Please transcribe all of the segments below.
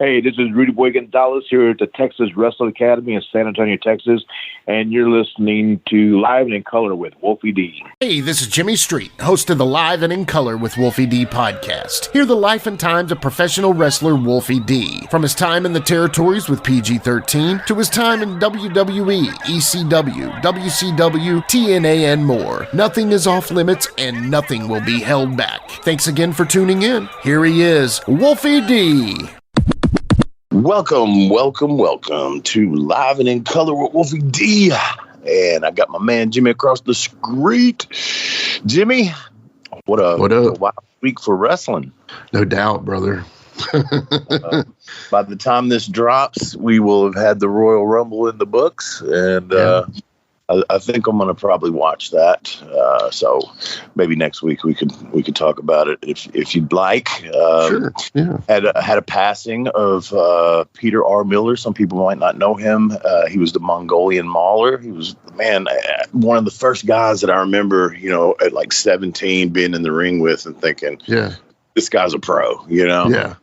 Hey, this is Rudy Boy Gonzalez here at the Texas Wrestling Academy in San Antonio, Texas, and you're listening to Live and in Color with Wolfie D. Hey, this is Jimmy Street, host of the Live and in Color with Wolfie D podcast. Hear the life and times of professional wrestler Wolfie D, from his time in the territories with PG-13 to his time in WWE, ECW, WCW, TNA, and more. Nothing is off limits and nothing will be held back. Thanks again for tuning in. Here he is, Wolfie D. Welcome to Live and in Color with Wolfie D. And I got my man Jimmy across the street. Jimmy, what a wild week for wrestling. No doubt, brother. By the time this drops, we will have had the Royal Rumble in the books, and I think I'm going to probably watch that. So maybe next week we could talk about it if you'd like. Sure. Yeah. Had a passing of Peter R. Miller. Some people might not know him. He was the Mongolian Mauler. He was, man, one of the first guys that I remember, at like 17 being in the ring with and thinking, this guy's a pro, Yeah.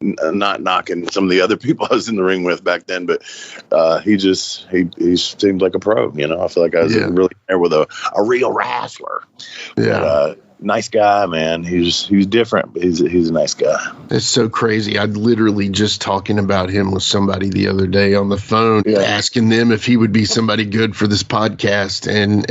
Not knocking some of the other people I was in the ring with back then, but he seemed like a pro. I feel like I was really there with a real wrestler. Yeah. But, nice guy, man. He's different, but he's a nice guy. It's so crazy. I literally just talking about him with somebody the other day on the phone, asking them if he would be somebody good for this podcast, and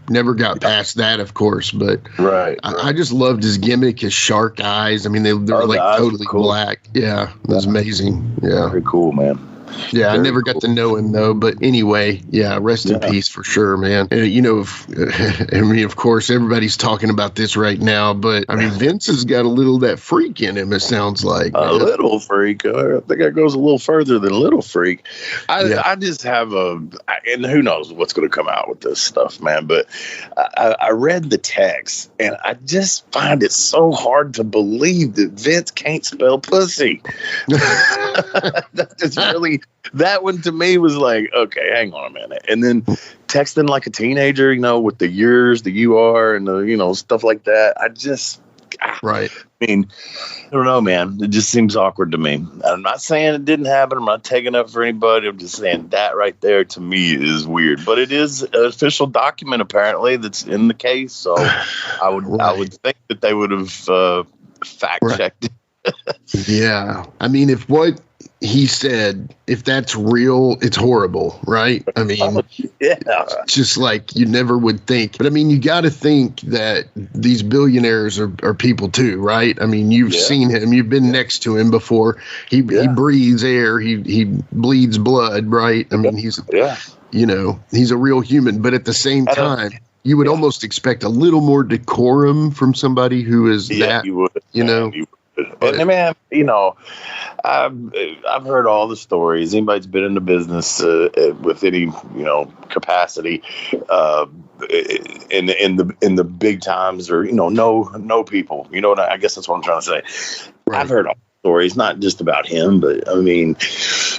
never got past that, of course. But I just loved his gimmick, his shark eyes. I mean, they were like totally black. Yeah, it was amazing. Yeah, very cool, man. Yeah, I never got to know him, though. But anyway, rest in peace for sure, man. Of course, everybody's talking about this right now. But, I mean, Vince has got a little of that freak in him, it sounds like. A little freak. I think that goes a little further than little freak. I just have and who knows what's going to come out with this stuff, man. But I read the text, and I just find it so hard to believe that Vince can't spell pussy. That's really... That one to me was like, okay, hang on a minute. And then texting like a teenager, with the yours, the you are, and the, stuff like that. I just, right. I mean, I don't know, man. It just seems awkward to me. I'm not saying it didn't happen. I'm not taking up for anybody. I'm just saying that right there to me is weird. But it is an official document apparently that's in the case. So I would think that they would have fact checked it. Yeah. I mean, if what he said, if that's real, it's horrible, right? I mean, just like you never would think. But I mean, you got to think that these billionaires are people too, right? I mean, you've seen him, you've been next to him before. He breathes air, he bleeds blood, right? I mean, he's a real human. But at the same time, you would almost expect a little more decorum from somebody who is that, you would, But, and man, I've heard all the stories. Anybody's been in the business with any capacity in the big times, or know people. I guess that's what I'm trying to say. Right. I've heard all the stories, not just about him, but I mean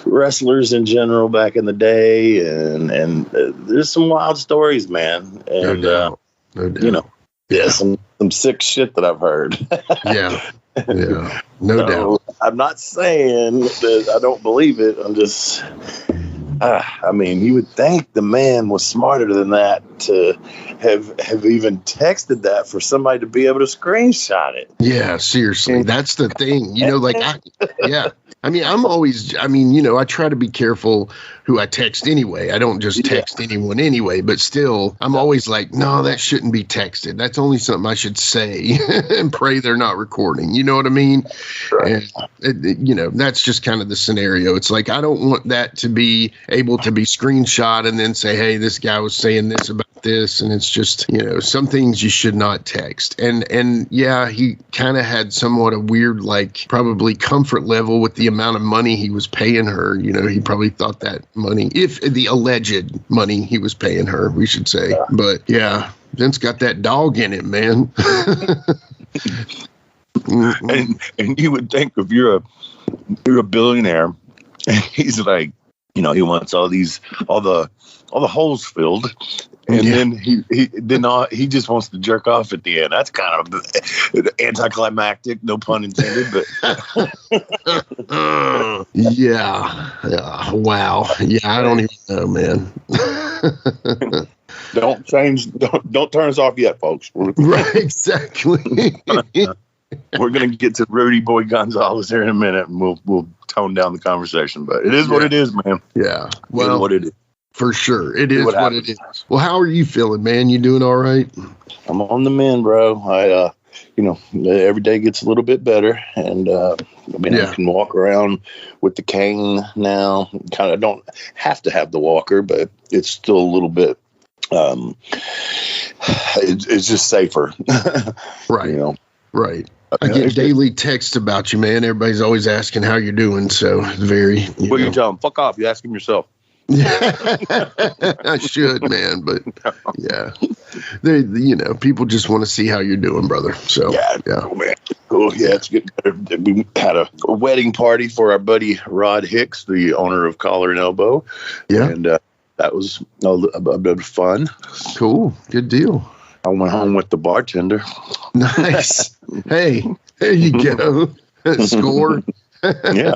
wrestlers in general back in the day, and there's some wild stories, man. And no doubt. Some sick shit that I've heard. Yeah, no doubt. I'm not saying that I don't believe it. I'm just, I mean, you would think the man was smarter than that to have even texted that for somebody to be able to screenshot it. Yeah, seriously. That's the thing. I try to be careful who I text anyway. I don't just text anyone anyway, but still, I'm always like, no, that shouldn't be texted. That's only something I should say and pray they're not recording. You know what I mean? Right. And, that's just kind of the scenario. It's like, I don't want that to be able to be screenshot and then say, hey, this guy was saying this about this. And it's just, some things you should not text. And he kind of had somewhat a weird, probably comfort level with the amount of money he was paying her. He probably thought that money, if the alleged money he was paying her, we should say. But Vince got that dog in him, man. and you would think if you're a billionaire, and he's like, he wants all the holes filled. And then he just wants to jerk off at the end. That's kind of anticlimactic, no pun intended. But yeah, wow, yeah, I don't even know, man. Don't turn us off yet, folks. Right, exactly. We're gonna get to Rudy Boy Gonzalez here in a minute, and we'll tone down the conversation. But it is what it is, man. Yeah, well, it is what it is. For sure, it is what it is. Well, how are you feeling, man? You doing all right? I'm on the mend, bro. I, every day gets a little bit better, and I can walk around with the cane now. Kind of don't have to have the walker, but it's still a little bit. It's just safer, right? Right. I get daily texts about you, man. Everybody's always asking how you're doing. So it's very. Well, you tell them, fuck off. You ask him yourself. I should, man, but yeah, people just want to see how you're doing, brother. So yeah, man. Cool. Yeah, it's good. We had a wedding party for our buddy Rod Hicks, the owner of Collar and Elbow. Yeah, and that was a bit of fun. Cool, good deal. I went home with the bartender. Nice. Hey, there you go. Score. Yeah.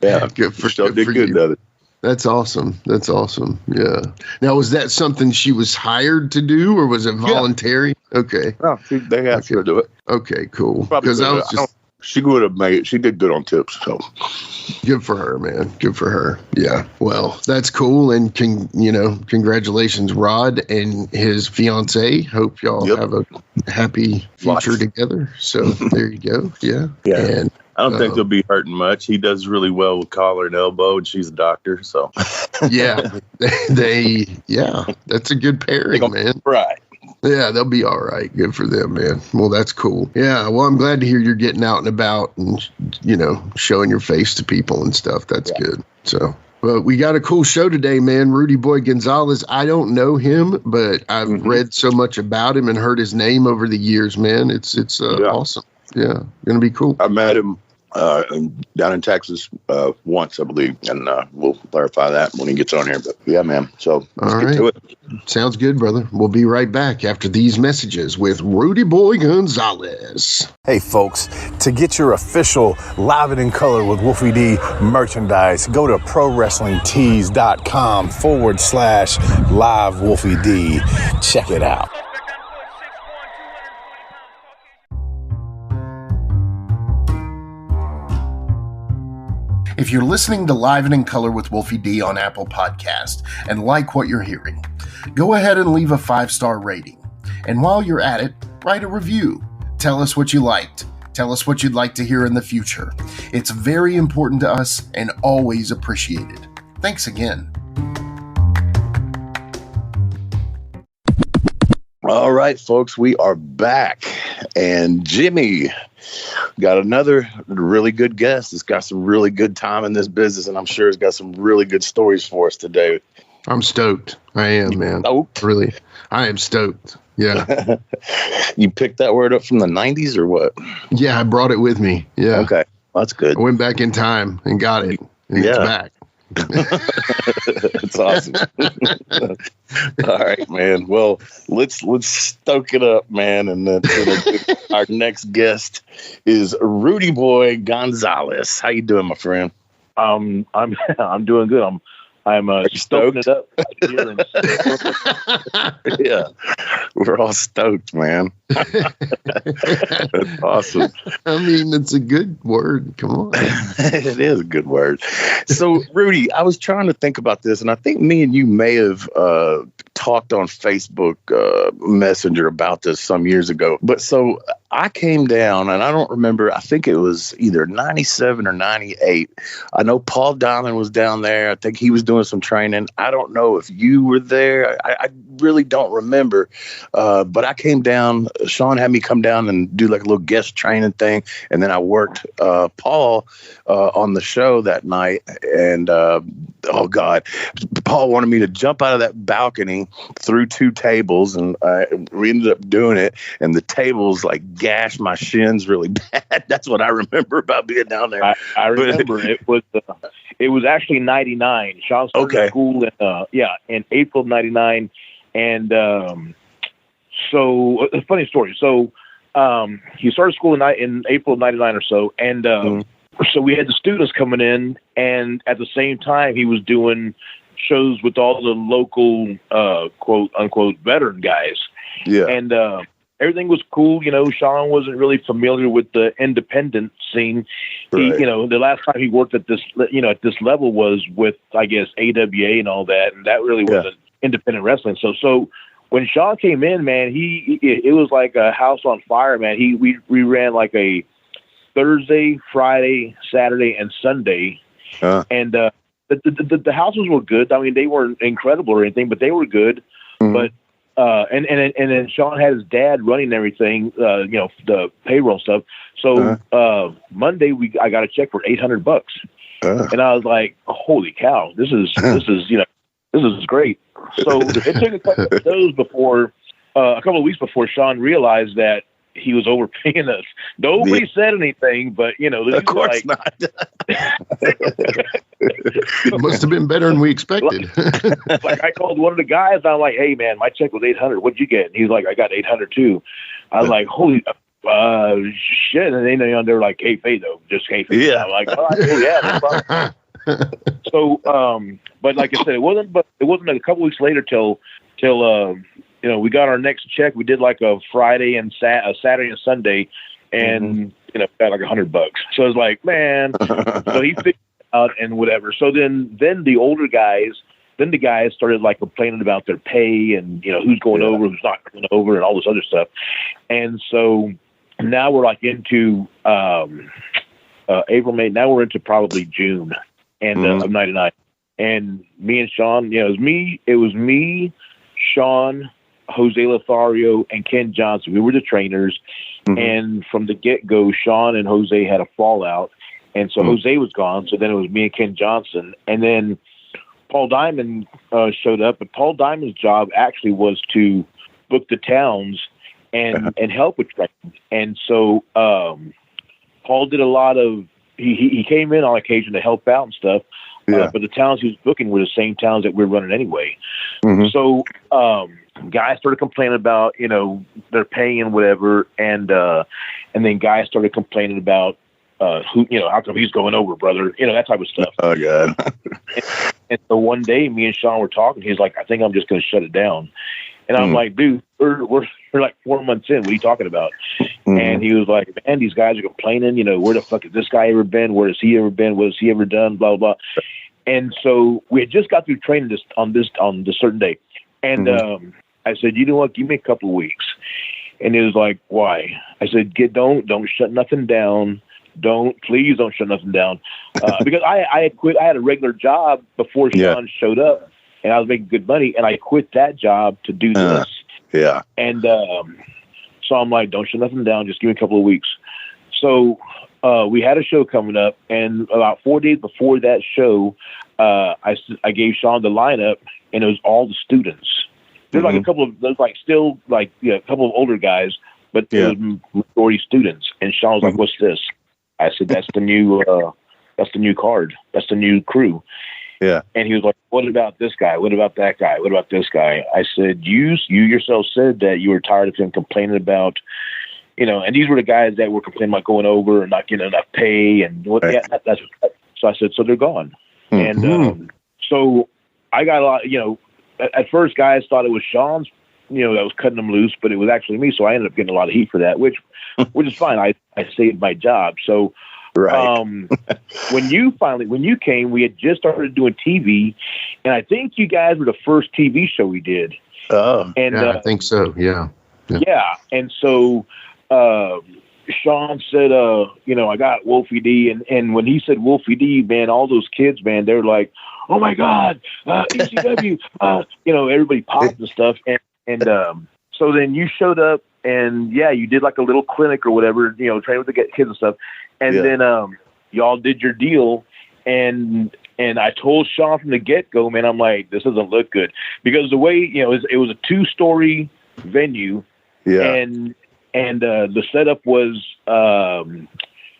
Yeah. Good for you. That's awesome. Yeah. Now, was that something she was hired to do, or was it voluntary? Yeah. Okay. No, they asked her to do it. Okay, cool. Because she would have made it. She did good on tips. So good for her, man. Good for her. Yeah. Well, that's cool. And congratulations, Rod and his fiance. Hope y'all have a happy future together. So there you go. Yeah. Yeah. And I don't think they'll be hurting much. He does really well with Collar and Elbow, and she's a doctor. So yeah, that's a good pairing, man. Right. Yeah, they'll be all right. Good for them, man. Well, that's cool. Yeah, well, I'm glad to hear you're getting out and about and, showing your face to people and stuff. That's good. So, well, we got a cool show today, man. Rudy Boy Gonzalez. I don't know him, but I've read so much about him and heard his name over the years, man. It's awesome. Yeah, going to be cool. I met him down in Texas once, I believe, and we'll clarify that when he gets on here. But yeah, man. So let's get to it. Sounds good, brother. We'll be right back after these messages with Rudy Boy Gonzalez. Hey, folks, to get your official Live and in Color with Wolfie D merchandise, go to ProWrestlingTees.com/Live Wolfie D. Check it out. If you're listening to Live and in Color with Wolfie D on Apple Podcast and like what you're hearing, go ahead and leave a 5-star rating. And while you're at it, write a review. Tell us what you liked. Tell us what you'd like to hear in the future. It's very important to us and always appreciated. Thanks again. All right, folks, we are back. And Jimmy got another really good guest. He's got some really good time in this business, and I'm sure he's got some really good stories for us today. I'm stoked. I am, man. Stoked? Really, I am stoked. Yeah. You picked that word up from the 90s or what? Yeah, I brought it with me. Yeah. Okay, that's good. I went back in time and got it, and it's back. That's awesome. All right, man. Well, let's stoke it up, man. And our next guest is Rudy Boy Gonzalez. How you doing, my friend? I'm doing good. I'm stoking it up here. Yeah, we're all stoked, man. That's awesome. I mean, it's a good word. Come on. It is a good word. So, Rudy, I was trying to think about this, and I think me and you may have talked on Facebook Messenger about this some years ago. But so I came down, and I don't remember. I think it was either 97 or 98. I know Paul Diamond was down there. I think he was doing some training. I don't know if you were there. I really don't remember. But I came down. Shawn had me come down and do like a little guest training thing. And then I worked Paul on the show that night. And oh, God, Paul wanted me to jump out of that balcony through 2 tables. And we ended up doing it. And the tables like gashed my shins really bad. That's what I remember about being down there. I remember it was actually 99. Shawn started school in April of 99. And so a funny story. So he started school in April of 99 or so. And so we had the students coming in, and at the same time he was doing shows with all the local quote unquote veteran guys. Yeah. And everything was cool. You know, Shawn wasn't really familiar with the independent scene. Right. He, you know, the last time he worked at this, you know, at this level was with, I guess, AWA and all that. And that really wasn't independent wrestling. So when Shawn came in, man, it was like a house on fire, man. We ran like a Thursday, Friday, Saturday, and Sunday. And the houses were good. I mean, they weren't incredible or anything, but they were good. But and then Shawn had his dad running everything, you know, the payroll stuff. So Monday I got a check for $800, and I was like, holy cow, this is you know, this is great. So it took a couple of weeks before Shawn realized that he was overpaying us. Nobody said anything, but you know, of course not. It must have been better than we expected. Like I called one of the guys. I'm like, "Hey, man, my check was $800. What'd you get?" And he's like, "I got $800 too." I was like, "Holy shit!" And they were like, "Hey, Faye, though, just hey, Faye." Yeah. I'm like, "All right, well, yeah, no problem." So, but like I said, it wasn't a couple weeks later till you know, we got our next check. We did like a Friday and Saturday and Sunday, and you know, got like $100. So I was like, man. So he figured it out and whatever. So then the older guys, the guys started like complaining about their pay and, you know, who's going over, who's not going over, and all this other stuff. And so now we're like into April, May. Now we're into probably June and of '99. And me and Shawn, you know, it was me, Shawn, Jose Lothario, and Ken Johnson. We were the trainers, and from the get-go, Shawn and Jose had a fallout, and so Jose was gone, so then it was me and Ken Johnson, and then Paul Diamond showed up, but Paul Diamond's job actually was to book the towns and help with training, and so Paul did a lot of, he came in on occasion to help out and stuff, but the towns he was booking were the same towns that we're running anyway. So guys started complaining about, you know, their pay and whatever, and then guys started complaining about who, you know, how come he's going over, brother, you know, that type of stuff. Oh god. and so one day me and Shawn were talking. He's like, I think I'm just going to shut it down. And I'm like, dude, we're like 4 months in. What are you talking about? And he was like, man, these guys are complaining. You know, where the fuck has this guy ever been? Where has he ever been? What has he ever done? Blah, blah, blah. And so we had just got through training on this certain day. And I said, you know what? Give me a couple of weeks. And he was like, why? I said, don't shut nothing down. Please don't shut nothing down. Because I had quit. I had a regular job before Shawn showed up, and I was making good money, and I quit that job to do this. And so I'm like, don't shut nothing down. Just give me a couple of weeks. So we had a show coming up, and about 4 days before that show, I gave Shawn the lineup, and it was all the students. There's like a couple of, a couple of older guys, but it was majority students. And Shawn was like, what's this? I said, that's the new card. That's the new crew. Yeah. And he was like, what about this guy? What about that guy? What about this guy? I said, you yourself said that you were tired of him complaining about, you know, and these were the guys that were complaining about going over and not getting enough pay and what. Right. Yeah, that's what, so I said, so they're gone. And so I got a lot, you know, at first guys thought it was Shawn's, you know, that was cutting them loose, but it was actually me. So I ended up getting a lot of heat for that, which is fine. I saved my job. So, when you came, we had just started doing TV, and I think you guys were the first TV show we did. Oh, and I think so. Yeah. And so, Shawn said, you know, I got Wolfie D, and when he said Wolfie D, man, all those kids, man, they're like, oh my God, ECW, you know, everybody popped and stuff. And so then you showed up, and you did like a little clinic or whatever, you know, training with the kids and stuff. And then y'all did your deal, and I told Shawn from the get-go, man, I'm like, this doesn't look good, because the way, you know, it was a 2-story venue, and and the setup was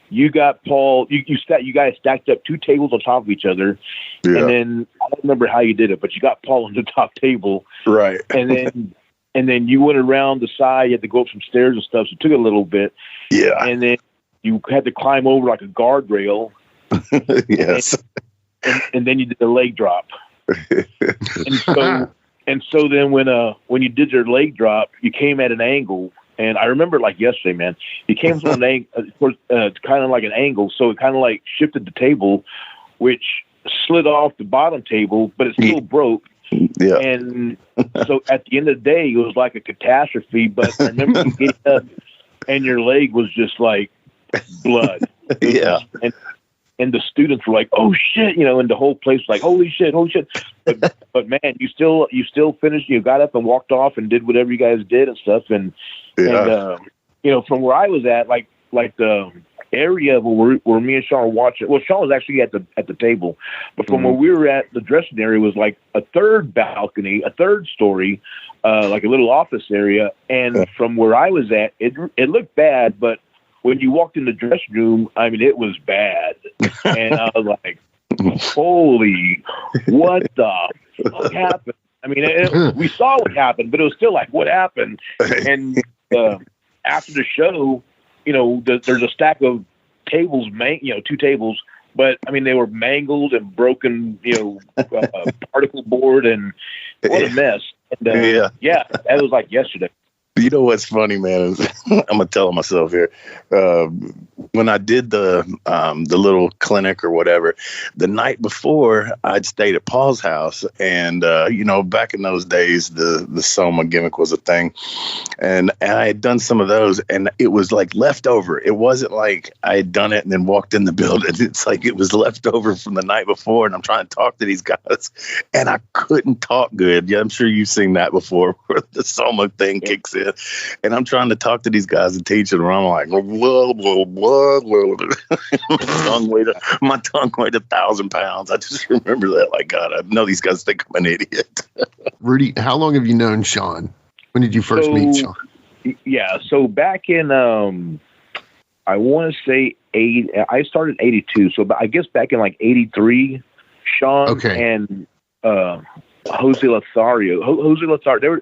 you got Paul. You guys stacked up 2 tables on top of each other, and then I don't remember how you did it, but you got Paul on the top table, right? And then you went around the side. You had to go up some stairs and stuff, so it took a little bit. Yeah, and then you had to climb over like a guardrail. Yes, and then you did the leg drop. and so then when you did your leg drop, you came at an angle. And I remember like yesterday, man, you came from an angle, kind of like an angle. So it kind of like shifted the table, which slid off the bottom table, but it still broke. Yeah. And so at the end of the day, it was like a catastrophe. But I remember you getting up and your leg was just like blood. Yeah. And the students were like, "Oh shit," and the whole place was like, "Holy shit, holy shit!" But man, you still finished. You got up and walked off and did whatever you guys did and stuff. And from where I was at, like the area where me and Shawn were watching. Well, Shawn was actually at the table, but from where we were at, the dressing area was like a third balcony, a third story, like a little office area. And from where I was at, it looked bad, but when you walked in the dressing room, I mean, it was bad. And I was like, holy, what the fuck happened? I mean, we saw what happened, but it was still like, what happened? And after the show, there's a stack of tables, 2 tables, but I mean, they were mangled and broken, particle board, and what a mess. And that was like yesterday. You know what's funny, man? I'm gonna tell myself here. When I did the little clinic or whatever, the night before, I'd stayed at Paul's house, and back in those days, the soma gimmick was a thing, and I had done some of those, and it was like leftover. It wasn't like I had done it and then walked in the building. It's like it was leftover from the night before, and I'm trying to talk to these guys, and I couldn't talk good. Yeah, I'm sure you've seen that before, where the soma thing kicks in. And I'm trying to talk to these guys and teach them, and I'm like, whoa, whoa, whoa, whoa. My tongue weighed 1,000 pounds. I just remember that. Like, God, I know these guys think I'm an idiot. Rudy, how long have you known Shawn? When did you first meet Shawn? Yeah, so back in, I want to say I started in 82. So I guess back in like 83, Shawn and Jose Lothario, they were,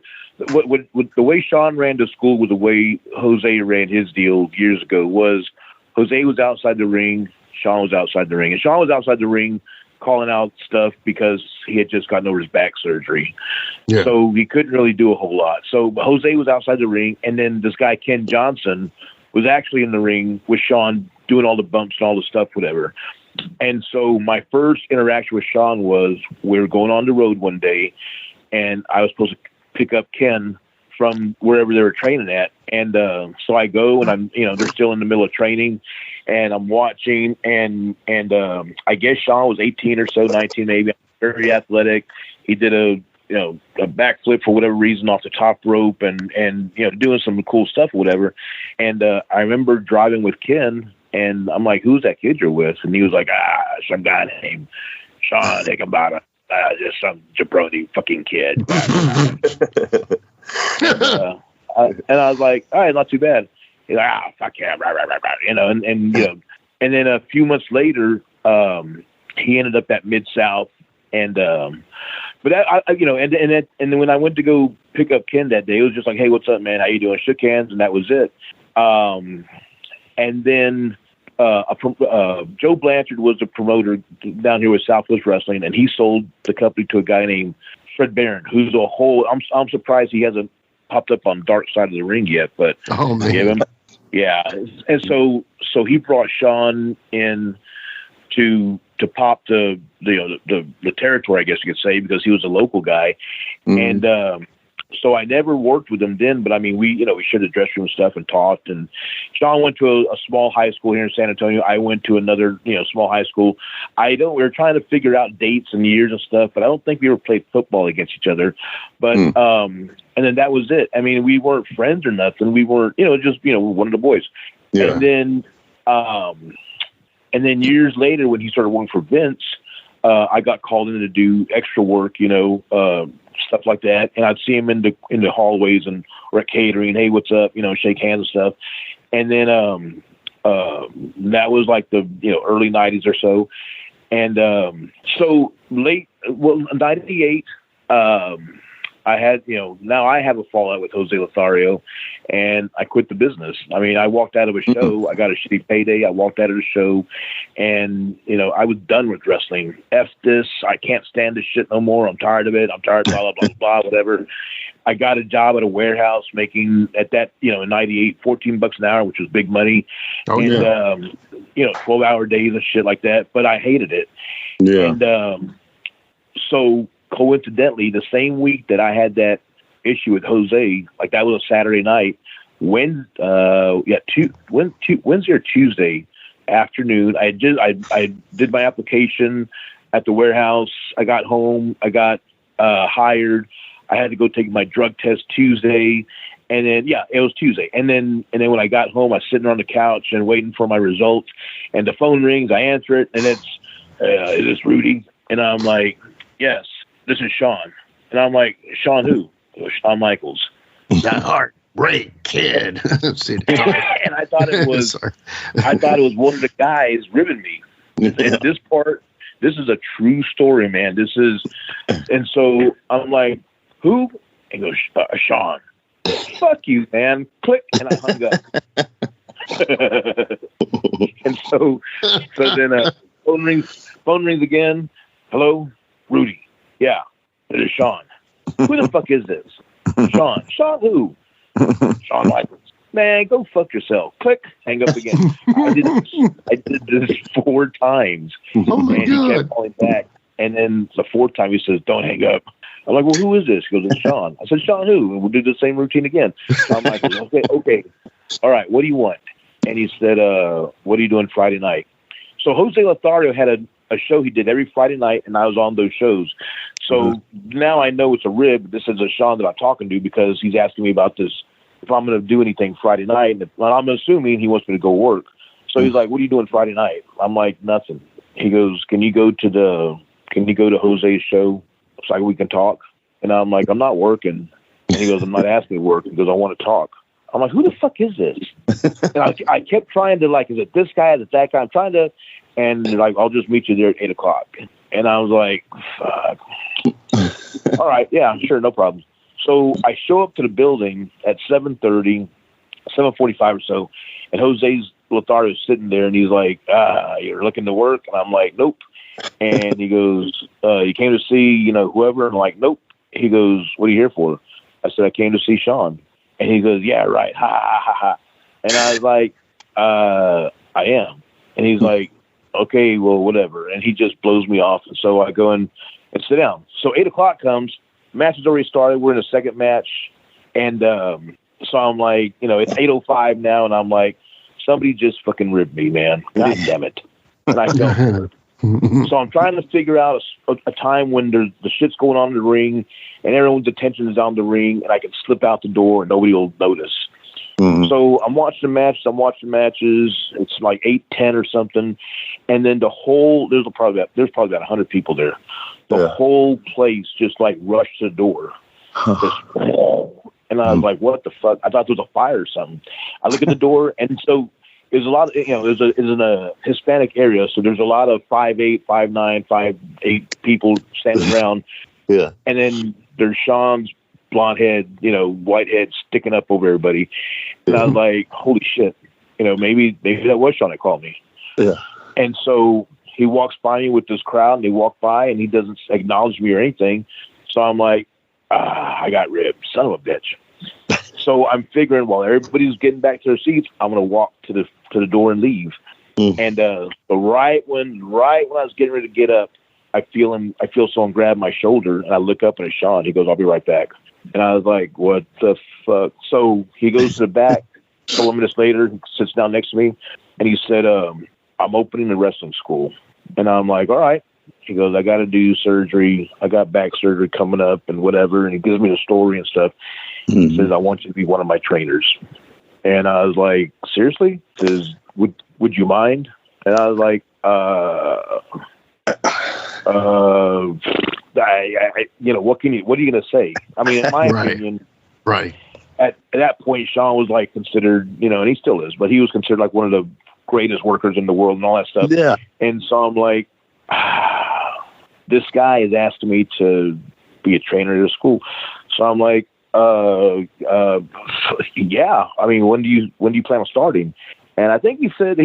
what the way Shawn ran to school with the way Jose ran his deal years ago was Jose was outside the ring, Shawn was outside the ring, and Shawn was outside the ring calling out stuff because he had just gotten over his back surgery. Yeah. So he couldn't really do a whole lot. So Jose was outside the ring, and then this guy, Ken Johnson, was actually in the ring with Shawn doing all the bumps and all the stuff, whatever. And so my first interaction with Shawn was we were going on the road one day, and I was supposed to pick up Ken from wherever they were training at. And so I go, and I'm, they're still in the middle of training, and I'm watching, and I guess Shawn was 18 or so, 19 maybe, very athletic. He did a backflip for whatever reason off the top rope, and doing some cool stuff or whatever. And I remember driving with Ken, and I'm like, "Who's that kid you're with?" And he was like, some guy named Shawn Hickenbottom. Just some jabroni fucking kid. And I was like, all right, not too bad. He's like, fuck yeah, and then a few months later, he ended up at Mid-South, and but that, and then when I went to go pick up Ken that day, it was just like, hey, what's up, man? How you doing? Shook hands, and that was it. And then Joe Blanchard was a promoter down here with Southwest Wrestling, and he sold the company to a guy named Fred Barron, who's a whole. I'm surprised he hasn't popped up on Dark Side of the Ring yet, but yeah. And so he brought Shawn in to pop the territory, I guess you could say, because he was a local guy, and so I never worked with him then, but I mean, we shared the dressing room stuff and talked, and Shawn went to a small high school here in San Antonio. I went to another, small high school. We were trying to figure out dates and years and stuff, but I don't think we ever played football against each other. But, and then that was it. I mean, we weren't friends or nothing. We weren't, just, one of the boys. Yeah. And then years later, when he started working for Vince, I got called in to do extra work, stuff like that. And I'd see him in the hallways and or at catering. Hey, what's up? You know, shake hands and stuff. And then that was like the early 90s or so. And so late, 98. I had, now I have a fallout with Jose Lothario, and I quit the business. I mean, I walked out of a show. I got a shitty payday. I walked out of the show, and, I was done with wrestling. F this. I can't stand this shit no more. I'm tired of it. I'm tired, blah, blah, blah, blah, whatever. I got a job at a warehouse making, at that, in 98, $14 an hour, which was big money. Oh, and, 12-hour days and shit like that. But I hated it. Yeah. And so coincidentally, the same week that I had that issue with Jose, like that was a Saturday night, Wednesday or Tuesday afternoon, I did my application at the warehouse. I got home. I got hired. I had to go take my drug test Tuesday. And then, it was Tuesday. And then when I got home, I was sitting on the couch and waiting for my results. And the phone rings. I answer it, and it's, is this Rudy? And I'm like, yes, this is Shawn. And I'm like, Shawn who? Shawn Michaels. That heartbreak kid. And I thought it was, one of the guys ribbing me. And this part, this is a true story, man. This is, and so I'm like, who? And he goes, Shawn. Fuck you, man. Click, and I hung up. And so then phone rings again. Hello, Rudy. Yeah, it is Shawn. Who the fuck is this? Shawn. Shawn who? Shawn Michaels. Man, go fuck yourself. Click, hang up again. I did this 4 times. Oh my and God. He kept calling back. And then the 4th time he says, don't hang up. I'm like, well, who is this? He goes, it's Shawn. I said, Shawn who? And we'll do the same routine again. Shawn Michaels. Okay. All right, what do you want? And he said, what are you doing Friday night? So Jose Lothario had a show he did every Friday night, and I was on those shows. So now I know it's a rib. This is a Shawn that I'm talking to because he's asking me about this, if I'm going to do anything Friday night. And I'm assuming he wants me to go work. So he's like, what are you doing Friday night? I'm like, nothing. He goes, can you go to Jose's show so we can talk? And I'm like, I'm not working. And he goes, I'm not asking to work. He goes, I want to talk. I'm like, who the fuck is this? And I kept trying to, like, is it this guy? Is it that guy? I'm trying to, and they're like, I'll just meet you there at 8:00. And I was like, fuck. All right. Yeah, sure. No problem. So I show up to the building at 7:30, 7:45 or so. And Jose Lothario is sitting there and he's like, you're looking to work? And I'm like, nope. And he goes, you came to see, whoever? And I'm like, nope. He goes, what are you here for? I said, I came to see Shawn. And he goes, yeah, right. Ha, ha, ha, ha. And I was like, I am. And he's like, okay, well, whatever. And he just blows me off. And so I go in and sit down. So 8:00 comes. Match has already started. We're in the second match. And so I'm like, it's 8:05 now. And I'm like, somebody just fucking ribbed me, man. God damn it. And I don't. So I'm trying to figure out a time when the shit's going on in the ring and everyone's attention is on the ring and I can slip out the door and nobody will notice. Mm-hmm. So I'm watching the matches. It's like 8:10 or something. And then there's probably about 100 people there. The whole place just like rushed to the door. And I was like, what the fuck? I thought there was a fire or something. I look at the door and so there's a lot of, it's in a Hispanic area. So there's a lot of 5'8", 5'9", 5'8" people standing around. Yeah. And then there's Shawn's blonde head, white head sticking up over everybody. And I was like, holy shit, maybe that was Shawn that called me. Yeah. And so he walks by me with this crowd and they walk by and he doesn't acknowledge me or anything. So I'm like, I got ribbed, son of a bitch. So I'm figuring while everybody's getting back to their seats, I'm going to walk to the door and leave. And so right when I was getting ready to get up, I feel someone grab my shoulder and I look up and it's Shawn. He goes, I'll be right back. And I was like, what the fuck? So he goes to the back. A couple of minutes later, he sits down next to me and he said, I'm opening a wrestling school. And I'm like, all right. He goes, I got to do surgery. I got back surgery coming up and whatever. And he gives me the story and stuff. He says, I want you to be one of my trainers. And I was like, seriously? He says, would you mind? And I was like, what are you going to say? I mean, in my opinion, right. At that point, Shawn was like considered, and he still is, but he was considered like one of the greatest workers in the world and all that stuff. Yeah. And so I'm like, this guy is asking me to be a trainer at a school. So I'm like, yeah. I mean, when do you plan on starting? And I think he said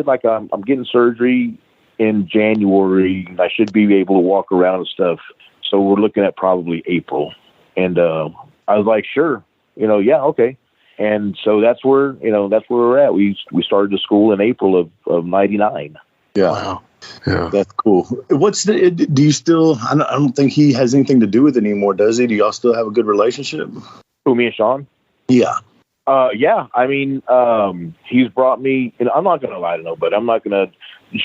like, I'm getting surgery in January. I should be able to walk around and stuff. So we're looking at probably April. And I was like, sure, yeah, okay. And so that's where we're at. We started the school in April of 99. Yeah. Wow. Yeah. That's cool. Do you still, I don't think he has anything to do with it anymore, does he? Do y'all still have a good relationship? Who, me and Shawn? Yeah. Yeah. I mean, he's brought me, and I'm not going to lie to nobody.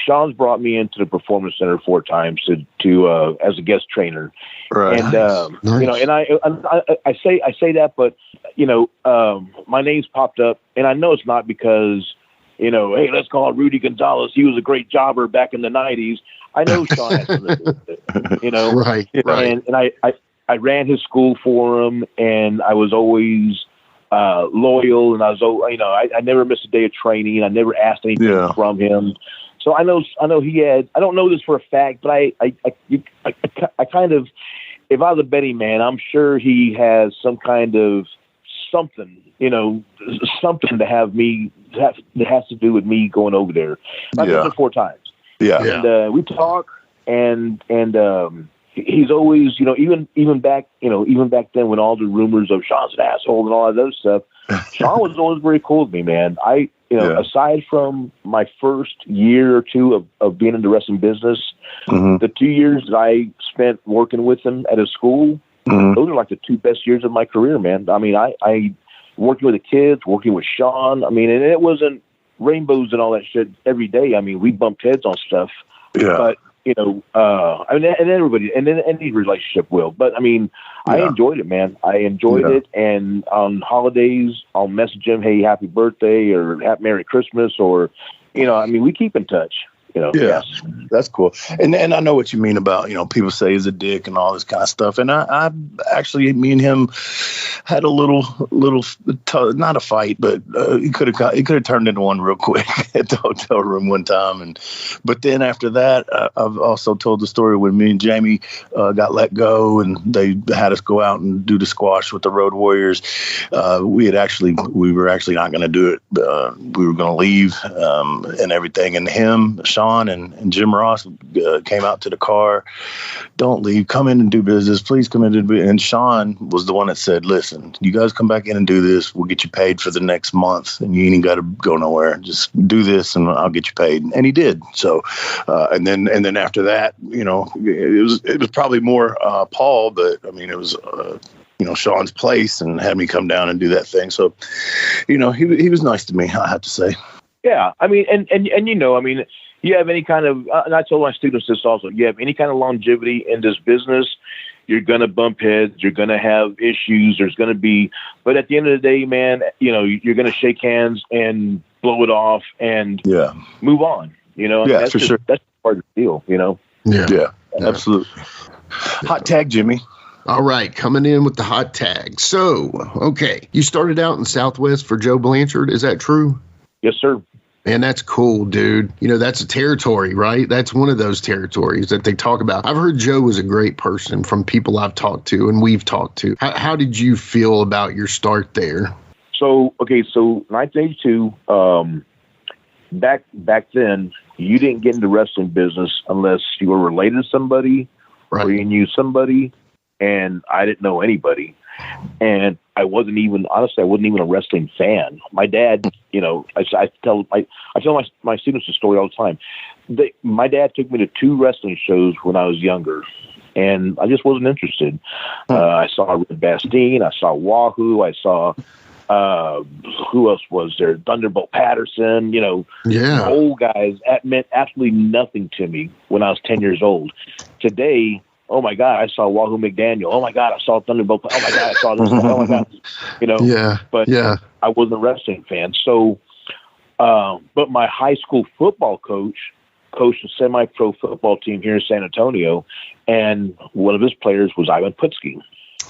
Shawn's brought me into the Performance Center 4 times to as a guest trainer. Right. And, Nice. and I say that, but, my name's popped up, and I know it's not because, hey, let's call Rudy Gonzalez. He was a great jobber back in the 90s. I know Shawn has something to do with it, Right. And I ran his school for him, and I was always loyal, and I was, I never missed a day of training. I never asked anything from him. So I know he had. I don't know this for a fact, but I kind of, if I was a betting man, I'm sure he has some kind of something, something to have me that has to do with me going over there. I've been there 4 times. Yeah. And we talk, and he's always, even back then when all the rumors of Shawn's an asshole and all that other stuff, Shawn was always very cool with me, man. Aside from my first year or 2 of being in the wrestling business, the 2 years that I spent working with him at his school, those are like the 2 best years of my career, man. I mean, I working with the kids, working with Shawn. I mean, and it wasn't rainbows and all that shit every day. I mean, we bumped heads on stuff, but and everybody, and then any relationship will. But I mean, I enjoyed it, man. I enjoyed it. And on holidays, I'll message him, hey, happy birthday, or Merry Christmas, or, we keep in touch. Yes. That's cool. And I know what you mean about, people say he's a dick and all this kind of stuff. And I actually, me and him had a little, not a fight, but he could have turned into one real quick at the hotel room one time. But then after that, I've also told the story when me and Jamie got let go and they had us go out and do the squash with the Road Warriors. We were actually not going to do it. We were going to leave and everything. And him, Shawn, and Jim Ross came out to the car. Don't leave. Come in and do business. Please come in and do business. And Shawn was the one that said, listen, you guys come back in and do this. We'll get you paid for the next month. And you ain't got to go nowhere. Just do this and I'll get you paid. And he did. So, and then after that, it was probably more Paul, but I mean, it was, Shawn's place and had me come down and do that thing. So, he was nice to me, I have to say. Yeah. I mean, and you have any kind of, and I told my students this also, you have any kind of longevity in this business, you're going to bump heads, you're going to have issues, there's going to be, but at the end of the day, man, you're going to shake hands and blow it off and move on, that's for sure. That's part of the deal, Yeah, absolutely. Hot tag, Jimmy. All right, coming in with the hot tag. So, okay, you started out in Southwest for Joe Blanchard, is that true? Yes, sir. Man, that's cool, dude. That's a territory, right? That's one of those territories that they talk about. I've heard Joe was a great person from people I've talked to and we've talked to. How did you feel about your start there? So 1982, back then, you didn't get into wrestling business unless you were related to somebody or you knew somebody, and I didn't know anybody. And I wasn't even a wrestling fan. My dad, I tell my students the story all the time. My dad took me to 2 wrestling shows when I was younger, and I just wasn't interested. I saw Red Bastien, I saw Wahoo, I saw who else was there? Thunderbolt Patterson, old guys. That meant absolutely nothing to me when I was 10 years old. Today, oh my God, I saw Wahoo McDaniel. Oh my God, I saw Thunderbolt. Oh my God, I saw this. Oh my God, But I wasn't a wrestling fan. So, but my high school football coach coached a semi-pro football team here in San Antonio, and one of his players was Ivan Putski.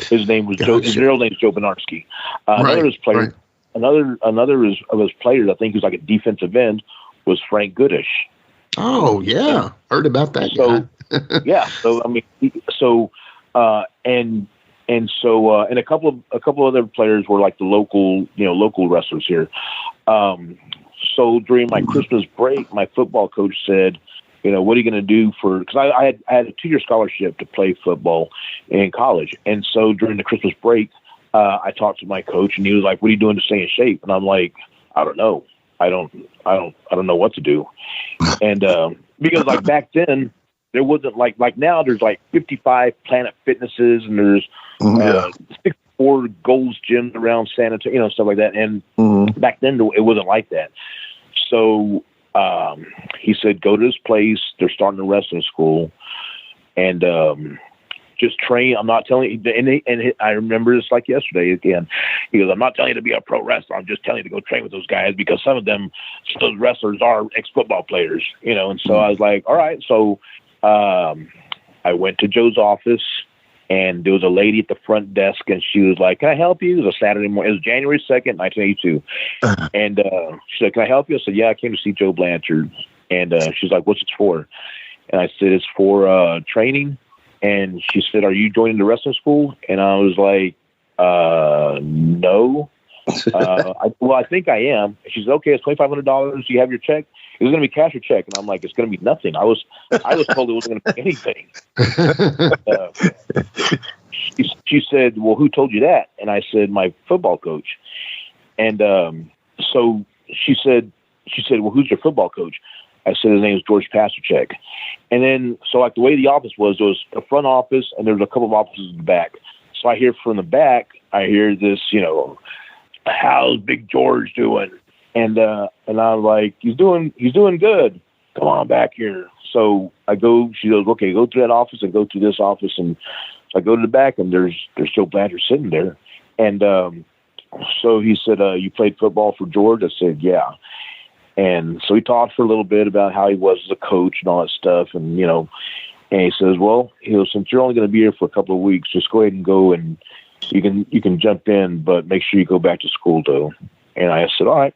His name was Joe. His real name is Joe Blanchard. Another of his players, another of his players, I think, who's like a defensive end, was Frank Goodish. Oh yeah, heard about that. So yeah, so I mean, and a couple other players were like the local wrestlers here. So during my Christmas break, my football coach said, what are you going to do because I had a 2-year scholarship to play football in college. And so during the Christmas break, I talked to my coach, and he was like, what are you doing to stay in shape? And I'm like, I don't know. I don't know what to do. And because like back then there wasn't like now there's like 55 Planet Fitnesses, and there's 64 Gold's gyms around San Antonio, stuff like that. And back then it wasn't like that. So he said, go to this place. They're starting a wrestling school, and just train. I'm not telling you. And I remember this like yesterday again. He goes, I'm not telling you to be a pro wrestler. I'm just telling you to go train with those guys, because some of those wrestlers are ex-football players, And so I was like, all right. So I went to Joe's office, and there was a lady at the front desk, and she was like, can I help you? It was a Saturday morning. It was January 2nd, 1982. And she said, can I help you? I said, yeah, I came to see Joe Blanchard. And she's like, what's it for? And I said, it's for training. And she said, are you joining the wrestling school? And I was like, no. I think I am. She said, okay, it's $2,500. You have your check? It was going to be cash or check. And I'm like, it's going to be nothing. I was told it wasn't going to be anything. She said, well, who told you that? And I said, my football coach. And so she said, well, who's your football coach? I said, his name is George Pasterchek. And then, so like the way the office was, there was a front office and there was a couple of offices in the back. So I hear from the back, I hear this, how's Big George doing? And I'm like, he's doing good. Come on back here. So I go, she goes, okay, go to that office and go to this office. And so I go to the back, and there's Joe Blanchard sitting there. And so he said, you played football for George? I said, yeah. And so he talked for a little bit about how he was as a coach and all that stuff. And, and he says, well, since you're only going to be here for a couple of weeks, just go ahead and go, and you can jump in, but make sure you go back to school though. And I said, all right.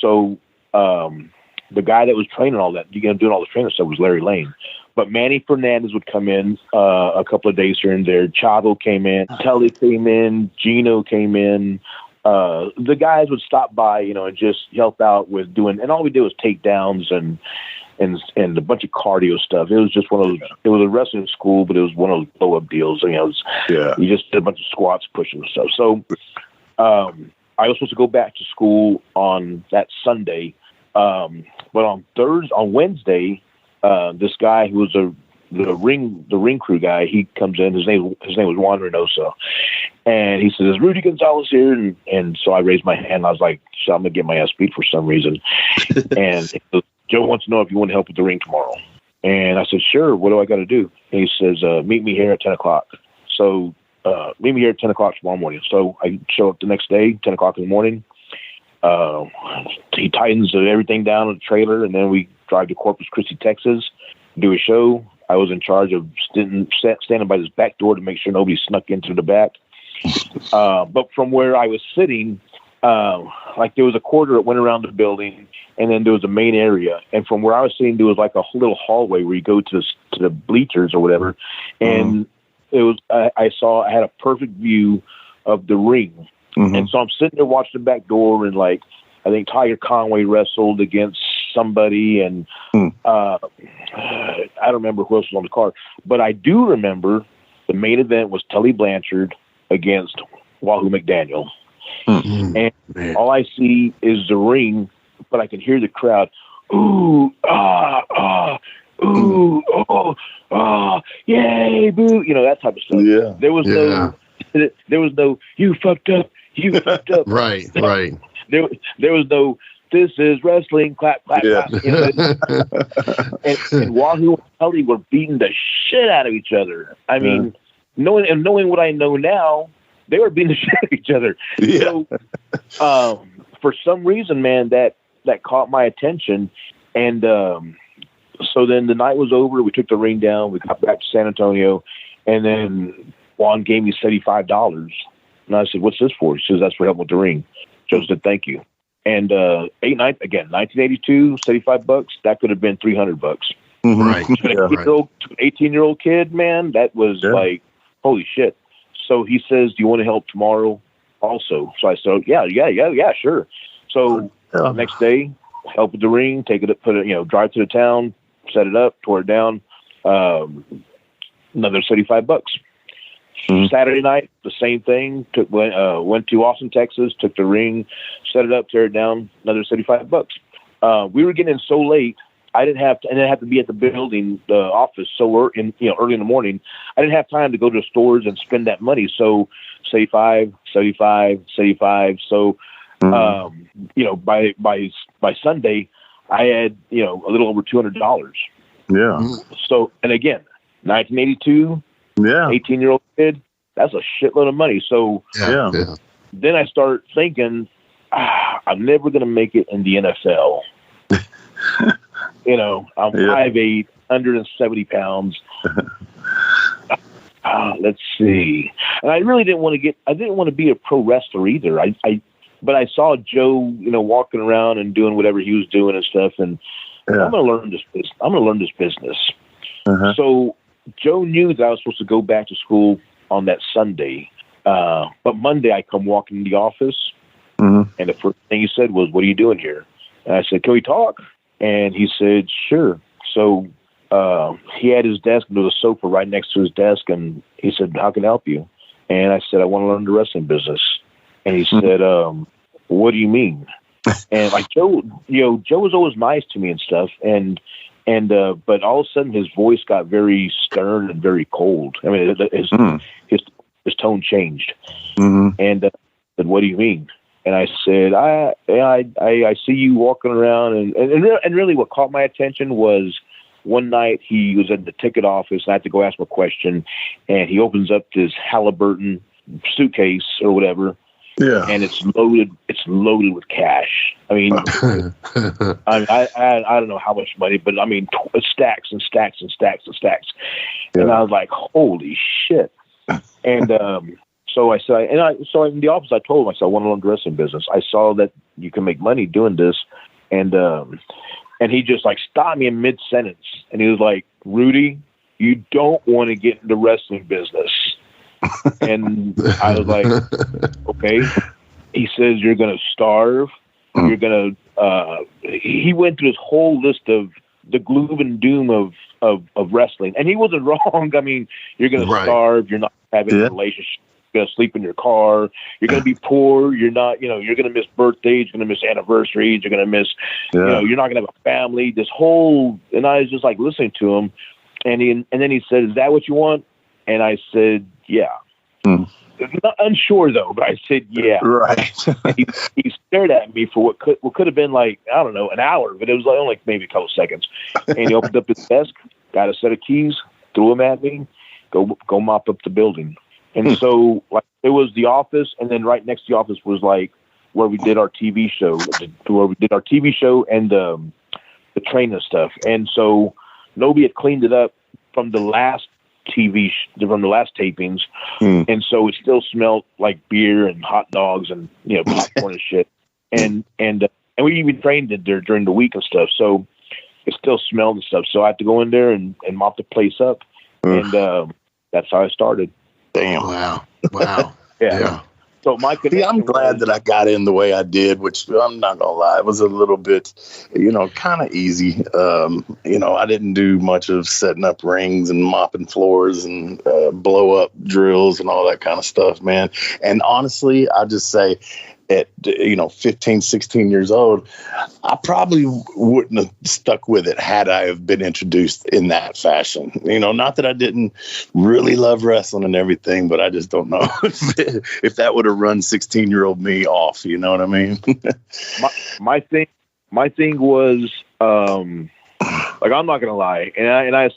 So, the guy that was training all that, doing all the training stuff was Larry Lane, but Manny Fernandez would come in, a couple of days here and there. Chavo came in, Tully came in, Gino came in. The guys would stop by, and just help out with doing, and all we did was takedowns and a bunch of cardio stuff. It was just one of those, it was a wrestling school, but it was one of those blow up deals. You just did a bunch of squats, pushing and stuff. So, I was supposed to go back to school on that Sunday. But on Wednesday, this guy who was the ring crew guy, he comes in. His name was Juan Reynoso, and he says, "Is Rudy Gonzalez here?" And so I raised my hand. I was like, "So I'm gonna get my ass beat for some reason." And Joe wants to know if you want to help with the ring tomorrow. And I said, "Sure. What do I got to do?" And he says, "Meet me here at 10:00." So meet me here at 10:00 tomorrow morning. So I show up the next day, 10:00 in the morning. He tightens everything down in the trailer, and then we drive to Corpus Christi, Texas, do a show. I was in charge of standing by this back door to make sure nobody snuck into the back. But from where I was sitting, like there was a corridor that went around the building, and then there was a main area. And from where I was sitting, there was like a little hallway where you go to the bleachers or whatever. And it was, I had a perfect view of the ring. And so I'm sitting there watching the back door, and like, I think Tiger Conway wrestled against somebody, and I don't remember who else was on the card, but I do remember the main event was Tully Blanchard against Wahoo McDaniel. And all I see is the ring, but I can hear the crowd, ooh, ooh, oh, yay, boo, that type of stuff. Yeah. There was no, you fucked up. Right. There was no, this is wrestling, clap, clap, clap. And Wahoo and Tully were beating the shit out of each other. I mean, knowing what I know now, they were beating the shit out of each other. Yeah. So, for some reason, man, that caught my attention. And so So then the night was over. We took the ring down. We got back to San Antonio, and then Juan gave me $75. And I said, "What's this for?" He says, "That's for helping with the ring." Joe said, "Thank you." And 1982, $75. That could have been $300. Right. An 18-year-old kid, man, that was like, holy shit. So he says, "Do you want to help tomorrow also?" So I said, yeah, sure. So the next day, help with the ring, take it up, put it, drive to the town, set it up, tore it down. Another $75. Saturday night, the same thing. Went to Austin, Texas, took the ring, set it up, tear it down. Another $75. We were getting in so late. I didn't have to be at the building, the office, early in the morning. I didn't have time to go to the stores and spend that money. So 75. So, by Sunday, I had, a little over $200. Yeah. So, and again, 1982, 18-year-old kid, that's a shitload of money. So then I start thinking, I'm never going to make it in the NFL. I'm 5'8", 170 pounds. Let's see. And I really didn't want to be a pro wrestler either. But I saw Joe, walking around and doing whatever he was doing and stuff. And I'm going to learn this business. So Joe knew that I was supposed to go back to school on that Sunday. But Monday I come walking in the office, and the first thing he said was, "What are you doing here?" And I said, "Can we talk?" And he said, "Sure." So he had his desk, and there was a sofa right next to his desk, and he said, "How can I help you?" And I said, "I want to learn the wrestling business." And he said, "What do you mean?" And like Joe was always nice to me and stuff, but all of a sudden his voice got very stern and very cold. I mean, his tone changed. And said, "What do you mean?" And I said, I see you walking around, and really what caught my attention was one night he was at the ticket office, and I had to go ask him a question, and he opens up this Halliburton suitcase or whatever, and it's loaded with cash. I mean, I don't know how much money, but I mean stacks and stacks and stacks and stacks, and I was like, holy shit. And so I said, so in the office, I told him, I said, "I want to learn the wrestling business. I saw that you can make money doing this." And he just like stopped me in mid sentence, and he was like, "Rudy, you don't want to get into wrestling business." And I was like, "Okay." He says, "You're going to starve. You're going to, he went through this whole list of the gloom and doom of wrestling. And he wasn't wrong. I mean, you're going to starve. You're not having a relationship. You're going to sleep in your car. You're going to be poor. You're not, you're going to miss birthdays. You're going to miss anniversaries. You're going to miss, you're not going to have a family. This whole, and I was just like listening to him. And then he said, "Is that what you want?" And I said, "Yeah." Not unsure though, but I said, "Yeah." Right. he stared at me for what could have been like, I don't know, an hour, but it was like only maybe a couple seconds. And he opened up his desk, got a set of keys, threw them at me, go mop up the building. And so like it was the office, and then right next to the office was like where we did our TV show, and the training stuff. And so nobody had cleaned it up from the last from the last tapings, and so it still smelled like beer and hot dogs and popcorn and shit. And we even trained it there during the week and stuff, so it still smelled and stuff. So I had to go in there and mop the place up, and that's how I started. Damn! Wow! Yeah. So I'm glad that I got in the way I did, which I'm not gonna lie, it was a little bit, kind of easy. I didn't do much of setting up rings and mopping floors and blow up drills and all that kind of stuff, man. And honestly, I just say, at 15, 16 years old, I probably wouldn't have stuck with it had I have been introduced in that fashion. Not that I didn't really love wrestling and everything, but I just don't know if that would have run 16-year-old me off. You know what I mean? my thing was, like, I'm not gonna lie, and I've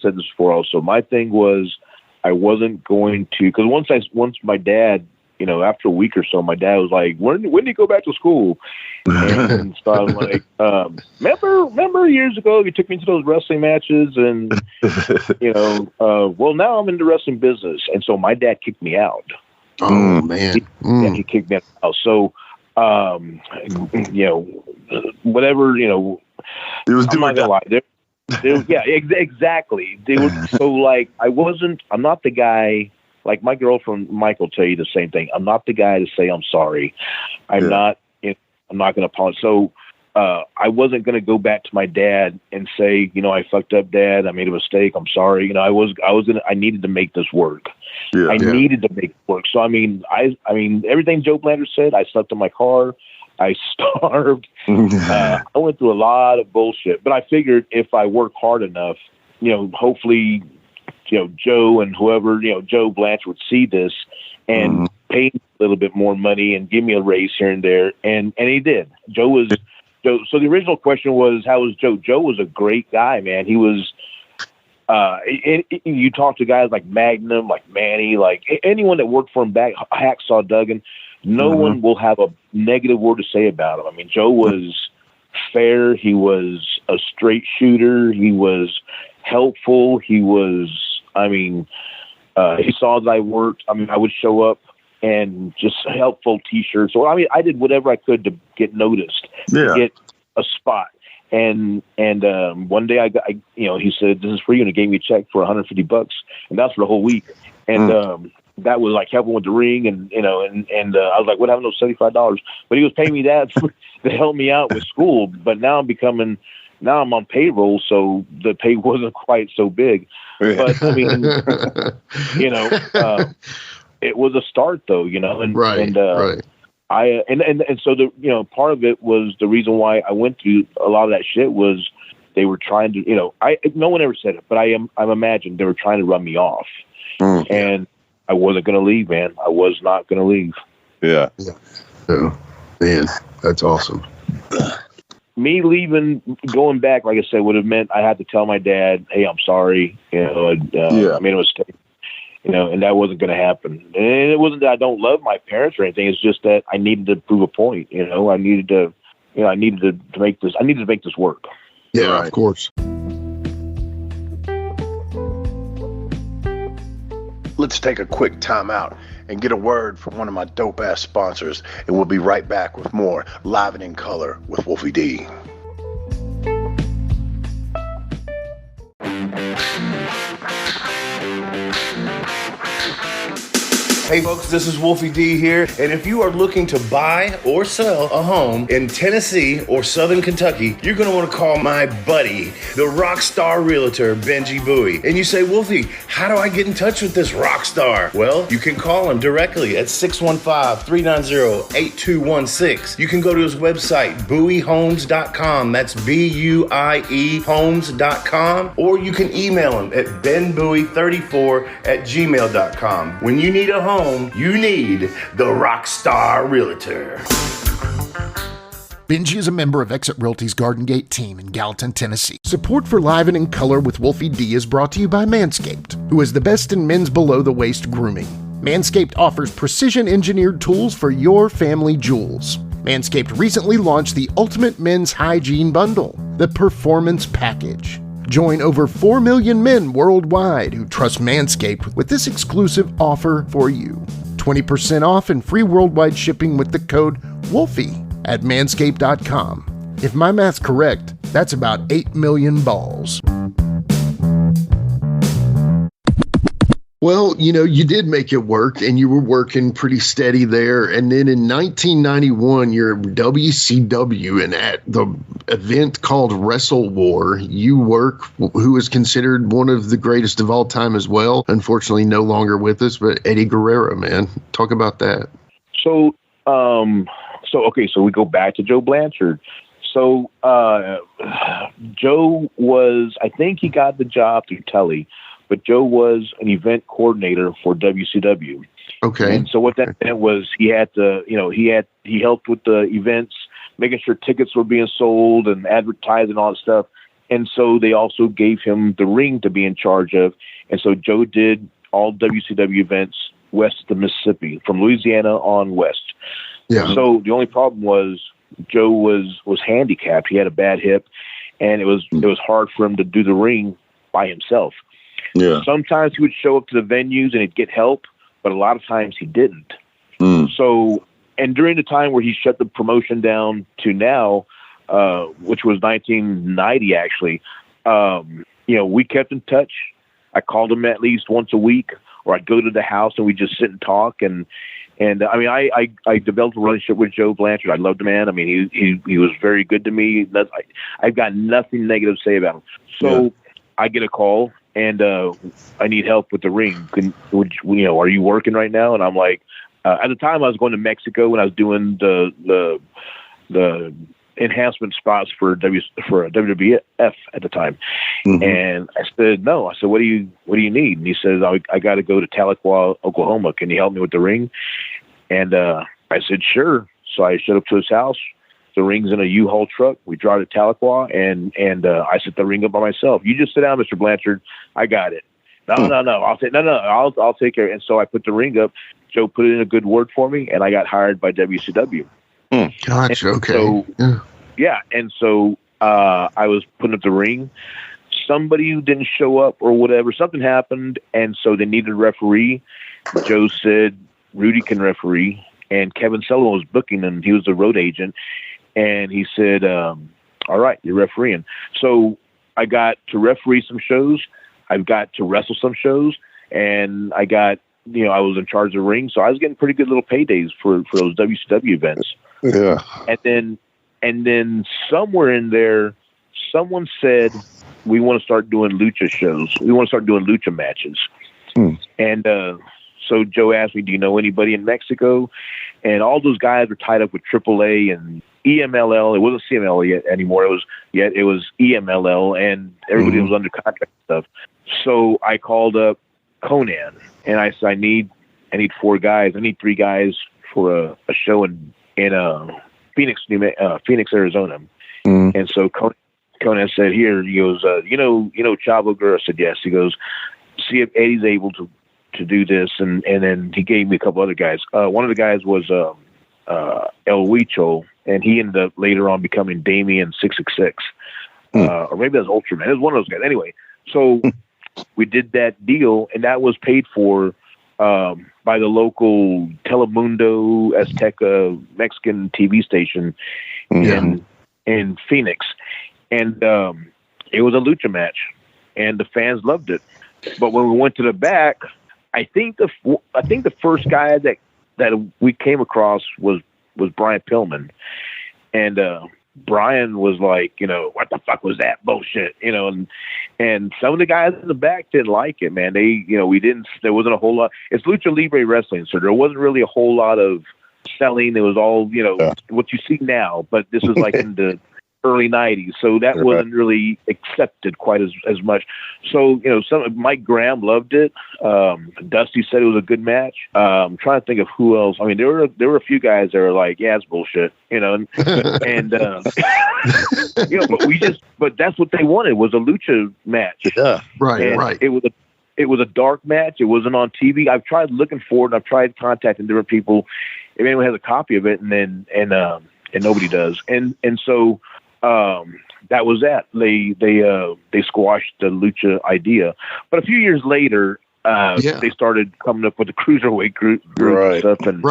said this before also. My thing was, I wasn't going to, because once my dad after a week or so, my dad was like, when do you go back to school? And so I was like, remember years ago you took me to those wrestling matches, and well, now I'm in the wrestling business. And so my dad kicked me out. Oh man. He kicked me out. So whatever, it was I'm not gonna lie. Exactly. They were so like I'm not the guy. Like my girlfriend Mike will tell you the same thing. I'm not the guy to say I'm sorry. I'm not going to apologize. So I wasn't going to go back to my dad and say, I fucked up, Dad. I made a mistake. I'm sorry. I needed to make this work. Yeah, I needed to make it work. So I mean, everything Joe Blanchard said. I slept in my car. I starved. I went through a lot of bullshit. But I figured if I work hard enough, hopefully. Joe and whoever, Joe Blanchard would see this and pay a little bit more money and give me a raise here and there. And he did. Joe. So the original question was, how was Joe? Joe was a great guy, man. He was, you talk to guys like Magnum, like Manny, like anyone that worked for him back, Hacksaw Duggan, no one will have a negative word to say about him. I mean, Joe was fair. He was a straight shooter. He was helpful. He was, he saw that I worked. I would show up and just helpful T-shirts. So I did whatever I could to get noticed, to get a spot. And one day he said, "This is for you," and he gave me a check for $150, and that's for the whole week. And that was like helping with the ring, and I was like, "What happened to those $75?" But he was paying me that to help me out with school. But now I'm on payroll, so the pay wasn't quite so big. But it was a start though, and right. So the part of it was the reason why I went through a lot of that shit was they were trying to, no one ever said it, but I'm imagined they were trying to run me off, and I wasn't going to leave, man. I was not going to leave. Yeah. Oh, man, that's awesome. Me leaving, going back, like I said, would have meant I had to tell my dad, "Hey, I'm sorry. I made a mistake." And that wasn't going to happen. And it wasn't that I don't love my parents or anything. It's just that I needed to prove a point. I needed to make this. I needed to make this work. Yeah, right. Of course. Let's take a quick time out and get a word from one of my dope-ass sponsors, and we'll be right back with more Live and in Color with Wolfie D. Hey folks, this is Wolfie D here, and if you are looking to buy or sell a home in Tennessee or Southern Kentucky, you're going to want to call my buddy, the rock star realtor, Benji Bowie. And you say, Wolfie, how do I get in touch with this rock star? Well, you can call him directly at 615-390-8216. You can go to his website, bowiehomes.com. That's B-U-I-E homes.com. Or you can email him at benbowie34@gmail.com. When you need a home, you need the Rockstar Realtor. Benji is a member of Exit Realty's Garden Gate team in Gallatin, Tennessee. Support for Live and in Color with Wolfie D is brought to you by Manscaped, who is the best in men's below-the-waist grooming. Manscaped offers precision-engineered tools for your family jewels. Manscaped recently launched the Ultimate Men's Hygiene Bundle, the Performance Package. Join over 4 million men worldwide who trust Manscaped with this exclusive offer for you. 20% off and free worldwide shipping with the code WOLFIE at manscaped.com. If my math's correct, that's about 8 million balls. Well, you did make it work, and you were working pretty steady there. And then in 1991, you're WCW, and at the event called Wrestle War, you work who is considered one of the greatest of all time as well. Unfortunately, no longer with us, but Eddie Guerrero, man. Talk about that. So we go back to Joe Blanchard. So Joe was, I think he got the job through Telly, but Joe was an event coordinator for WCW. Okay. And so what that meant was he had to, he helped with the events, making sure tickets were being sold and advertising and all that stuff. And so they also gave him the ring to be in charge of. And so Joe did all WCW events west of the Mississippi, from Louisiana on west. Yeah. So the only problem was Joe was handicapped. He had a bad hip, and it was hard for him to do the ring by himself. Yeah. Sometimes he would show up to the venues and he'd get help, but a lot of times he didn't. So, and during the time where he shut the promotion down to now, which was 1990 actually, we kept in touch. I called him at least once a week, or I'd go to the house and we'd just sit and talk. And I mean, I developed a relationship with Joe Blanchard. I loved the man. I mean, he was very good to me. I've got nothing negative to say about him. So I get a call and I need help with the ring. Are you working right now? And I'm like, at the time I was going to Mexico when I was doing the enhancement spots for WWF at the time. And I said, no. I said, what do you need? And he says, I got to go to Tahlequah, Oklahoma. Can you help me with the ring? And I said, sure. So I showed up to his house. The ring's in a U-Haul truck. We drive to Tahlequah, and I set the ring up by myself. You just sit down, Mr. Blanchard. I got it. No. I'll take care. And so I put the ring up. Joe put in a good word for me, and I got hired by WCW. Gotcha. Okay. So, and so I was putting up the ring. Somebody who didn't show up or whatever, something happened, and so they needed a referee. Joe said Rudy can referee, and Kevin Sullivan was booking him. He was the road agent, and he said, all right, you're refereeing. So I got to referee some shows. I've got to wrestle some shows, and I got, I was in charge of the ring, so I was getting pretty good little paydays for those WCW events. Yeah. And then somewhere in there, someone said, we want to start doing lucha shows. We want to start doing lucha matches. And so Joe asked me, do you know anybody in Mexico? And all those guys were tied up with AAA and EMLL. It wasn't CMLL yet anymore. It was EMLL, and everybody was under contract and stuff. So I called up Conan, and I said, I need 4 guys. I need 3 guys for a show in Phoenix, Arizona. And so Conan said, here, he goes, you know Chavo Guerrero? I said, yes. He goes, see if Eddie's able to do this. And then he gave me a couple other guys. One of the guys was El Huicho, and he ended up later on becoming Damien 666. Or maybe that's Ultraman. It was one of those guys. Anyway, so we did that deal, and that was paid for by the local Telemundo Azteca Mexican TV station in Phoenix. And it was a lucha match, and the fans loved it. But when we went to the back, I think the first guy that we came across was Brian Pillman. And Bryan was like, what the fuck was that bullshit? And some of the guys in the back didn't like it, man. There wasn't a whole lot. It's Lucha Libre Wrestling, so there wasn't really a whole lot of selling. It was all, what you see now, but this was like in the early 90s. So that wasn't really accepted quite as much. So, Mike Graham loved it. Dusty said it was a good match. I'm trying to think of who else. I mean, there were a few guys that were like, yeah, it's bullshit, and but that's what they wanted, was a lucha match. Yeah. Right. It was a dark match. It wasn't on TV. I've tried looking for it, and I've tried contacting different people. If anyone has a copy of it, and nobody does. And so, that was that. They squashed the lucha idea. But a few years later, they started coming up with the cruiserweight group and stuff. And,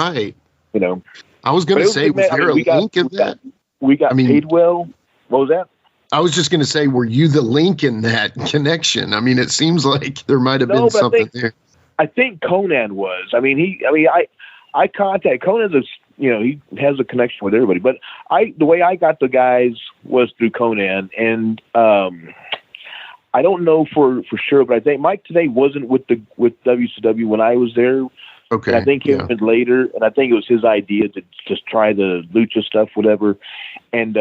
I was going to say, was there a link in that? We got paid well. What was that? I was just going to say, were you the link in that connection? I mean, it seems like there might have been something there. I think Conan was. I contacted Conan's he has a connection with everybody, but the way I got the guys was through Conan, and I don't know for sure, but I think Mike today wasn't with WCW when I was there. Okay. And I think he went later, and I think it was his idea to just try the lucha stuff, whatever, and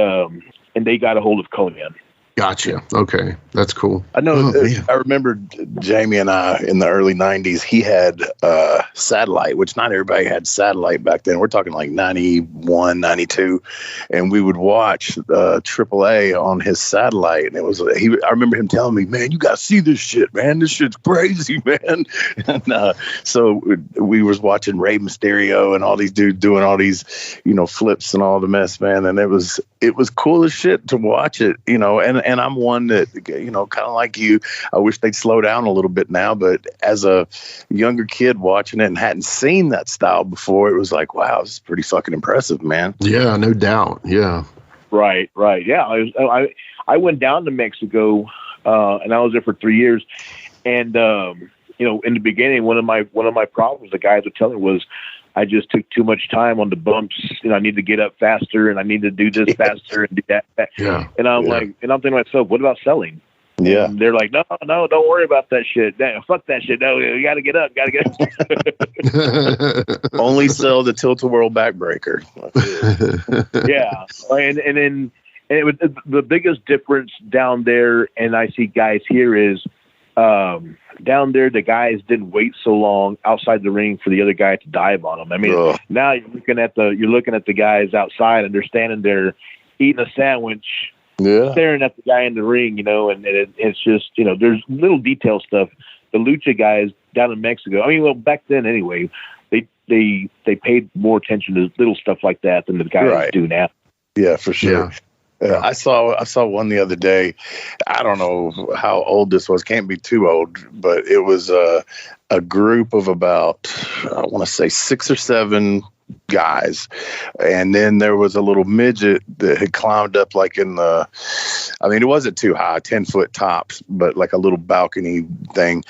they got a hold of Conan, Gotcha. Okay. That's cool. I know. I remember Jamie and I in the early 90s, he had satellite, which not everybody had satellite back then. We're talking like 91, 92. And we would watch AAA on his satellite. And it was, I remember him telling me, man, you got to see this shit, man. This shit's crazy, man. And so we was watching Rey Mysterio and all these dudes doing all these, flips and all the mess, man. And it was cool as shit to watch it, and I'm one that, kind of like you, I wish they'd slow down a little bit now, but as a younger kid watching it and hadn't seen that style before, it was like, wow, this is pretty fucking impressive, man. Yeah, no doubt. Yeah. Right. Yeah. I went down to Mexico, and I was there for 3 years. And, in the beginning, one of my problems, the guys were telling me, was I just took too much time on the bumps. I need to get up faster, and I need to do this faster and do that. Yeah. And I'm like, and I'm thinking to myself, what about selling? Yeah. And they're like, no, don't worry about that shit. Fuck that shit. No, you got to get up. Only sell the tilt-a-whirl backbreaker. Yeah. And then it was the biggest difference down there, and I see guys here is, down there, the guys didn't wait so long outside the ring for the other guy to dive on them. I mean, now you're looking at the guys outside, and they're standing there eating a sandwich, staring at the guy in the ring, and it's just, there's little detail stuff. The lucha guys down in Mexico, I mean, well, back then anyway, they paid more attention to little stuff like that than the guys do now. Yeah, for sure. Yeah. I saw one the other day. I don't know how old this was. Can't be too old, but it was a group of about, I want to say 6 or 7 guys, and then there was a little midget that had climbed up like in the, I mean, it wasn't too high, 10-foot tops, but like a little balcony thing,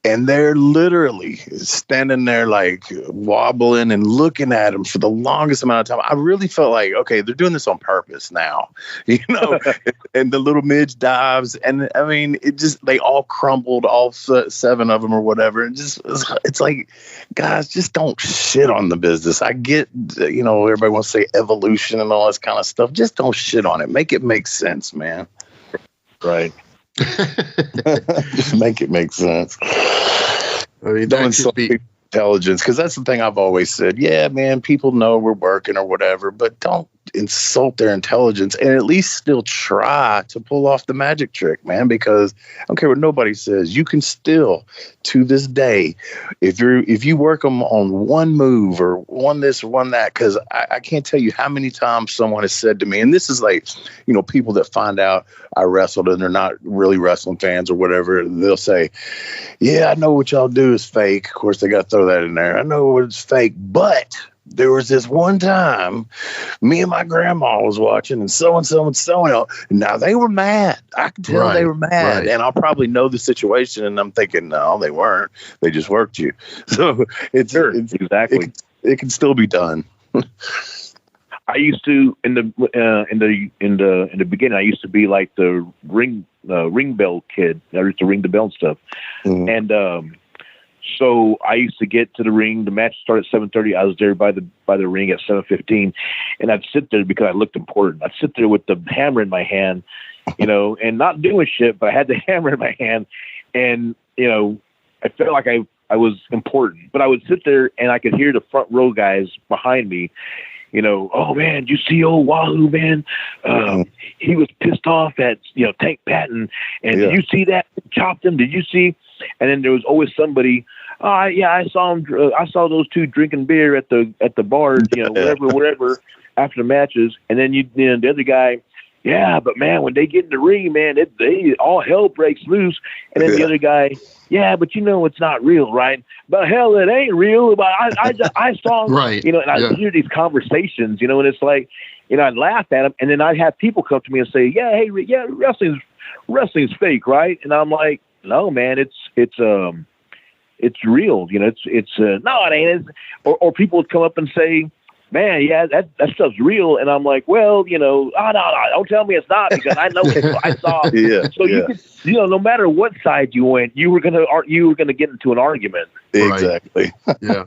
and they're literally standing there like wobbling and looking at him for the longest amount of time. I really felt like, okay, they're doing this on purpose now, and the little midge dives, and I mean, it just, they all crumbled, all 7 of them or whatever, and just, it's like, guys, just don't shit on the business. I get, everybody wants to say evolution and all this kind of stuff. Just don't shit on it. Make it make sense, man. Right. Just make it make sense. I mean, don't insult intelligence, because that's the thing I've always said. Yeah, man, people know we're working or whatever, but don't insult their intelligence, and at least still try to pull off the magic trick, man, because I don't care what nobody says, you can still, to this day, if you work them on one move or one this or one that, because I can't tell you how many times someone has said to me, and this is like, people that find out I wrestled and they're not really wrestling fans or whatever, they'll say, yeah, I know what y'all do is fake. Of course, they got to throw that in there. I know it's fake, but there was this one time me and my grandma was watching, and so-and-so and so-and-so. Now, they were mad. I can tell they were mad. And I'll probably know the situation, and I'm thinking, no, they weren't. They just worked you. So it's exactly. It can still be done. I used to, in the beginning, I used to be like the ring bell kid. I used to ring the bell and stuff. Mm-hmm. And so I used to get to the ring. The match started at 7:30. I was there by the ring at 7:15, and I'd sit there because I looked important. I'd sit there with the hammer in my hand, and not doing shit, but I had the hammer in my hand, and I felt like I was important. But I would sit there, and I could hear the front row guys behind me. Oh man, did you see old Wahoo, man? He was pissed off at Tank Patton, and did you see that? Chopped him. Did you see? And then there was always somebody. Yeah, I saw him. I saw those two drinking beer at the bar, whatever, after the matches. And then the other guy. Yeah, but man, when they get in the ring, man, they all hell breaks loose. And then the other guy, yeah, but it's not real, right? But hell, it ain't real. But I saw him, right. And I hear these conversations, and it's like, I'd laugh at them, and then I'd have people come to me and say, yeah, hey, yeah, wrestling's fake, right? And I'm like, no, man, it's real. No, it ain't. Or people would come up and say, man, yeah, that stuff's real. And I'm like, well, no, don't tell me it's not, because I know it. I saw. You could, no matter what side you went, you were gonna get into an argument. Exactly. Yeah.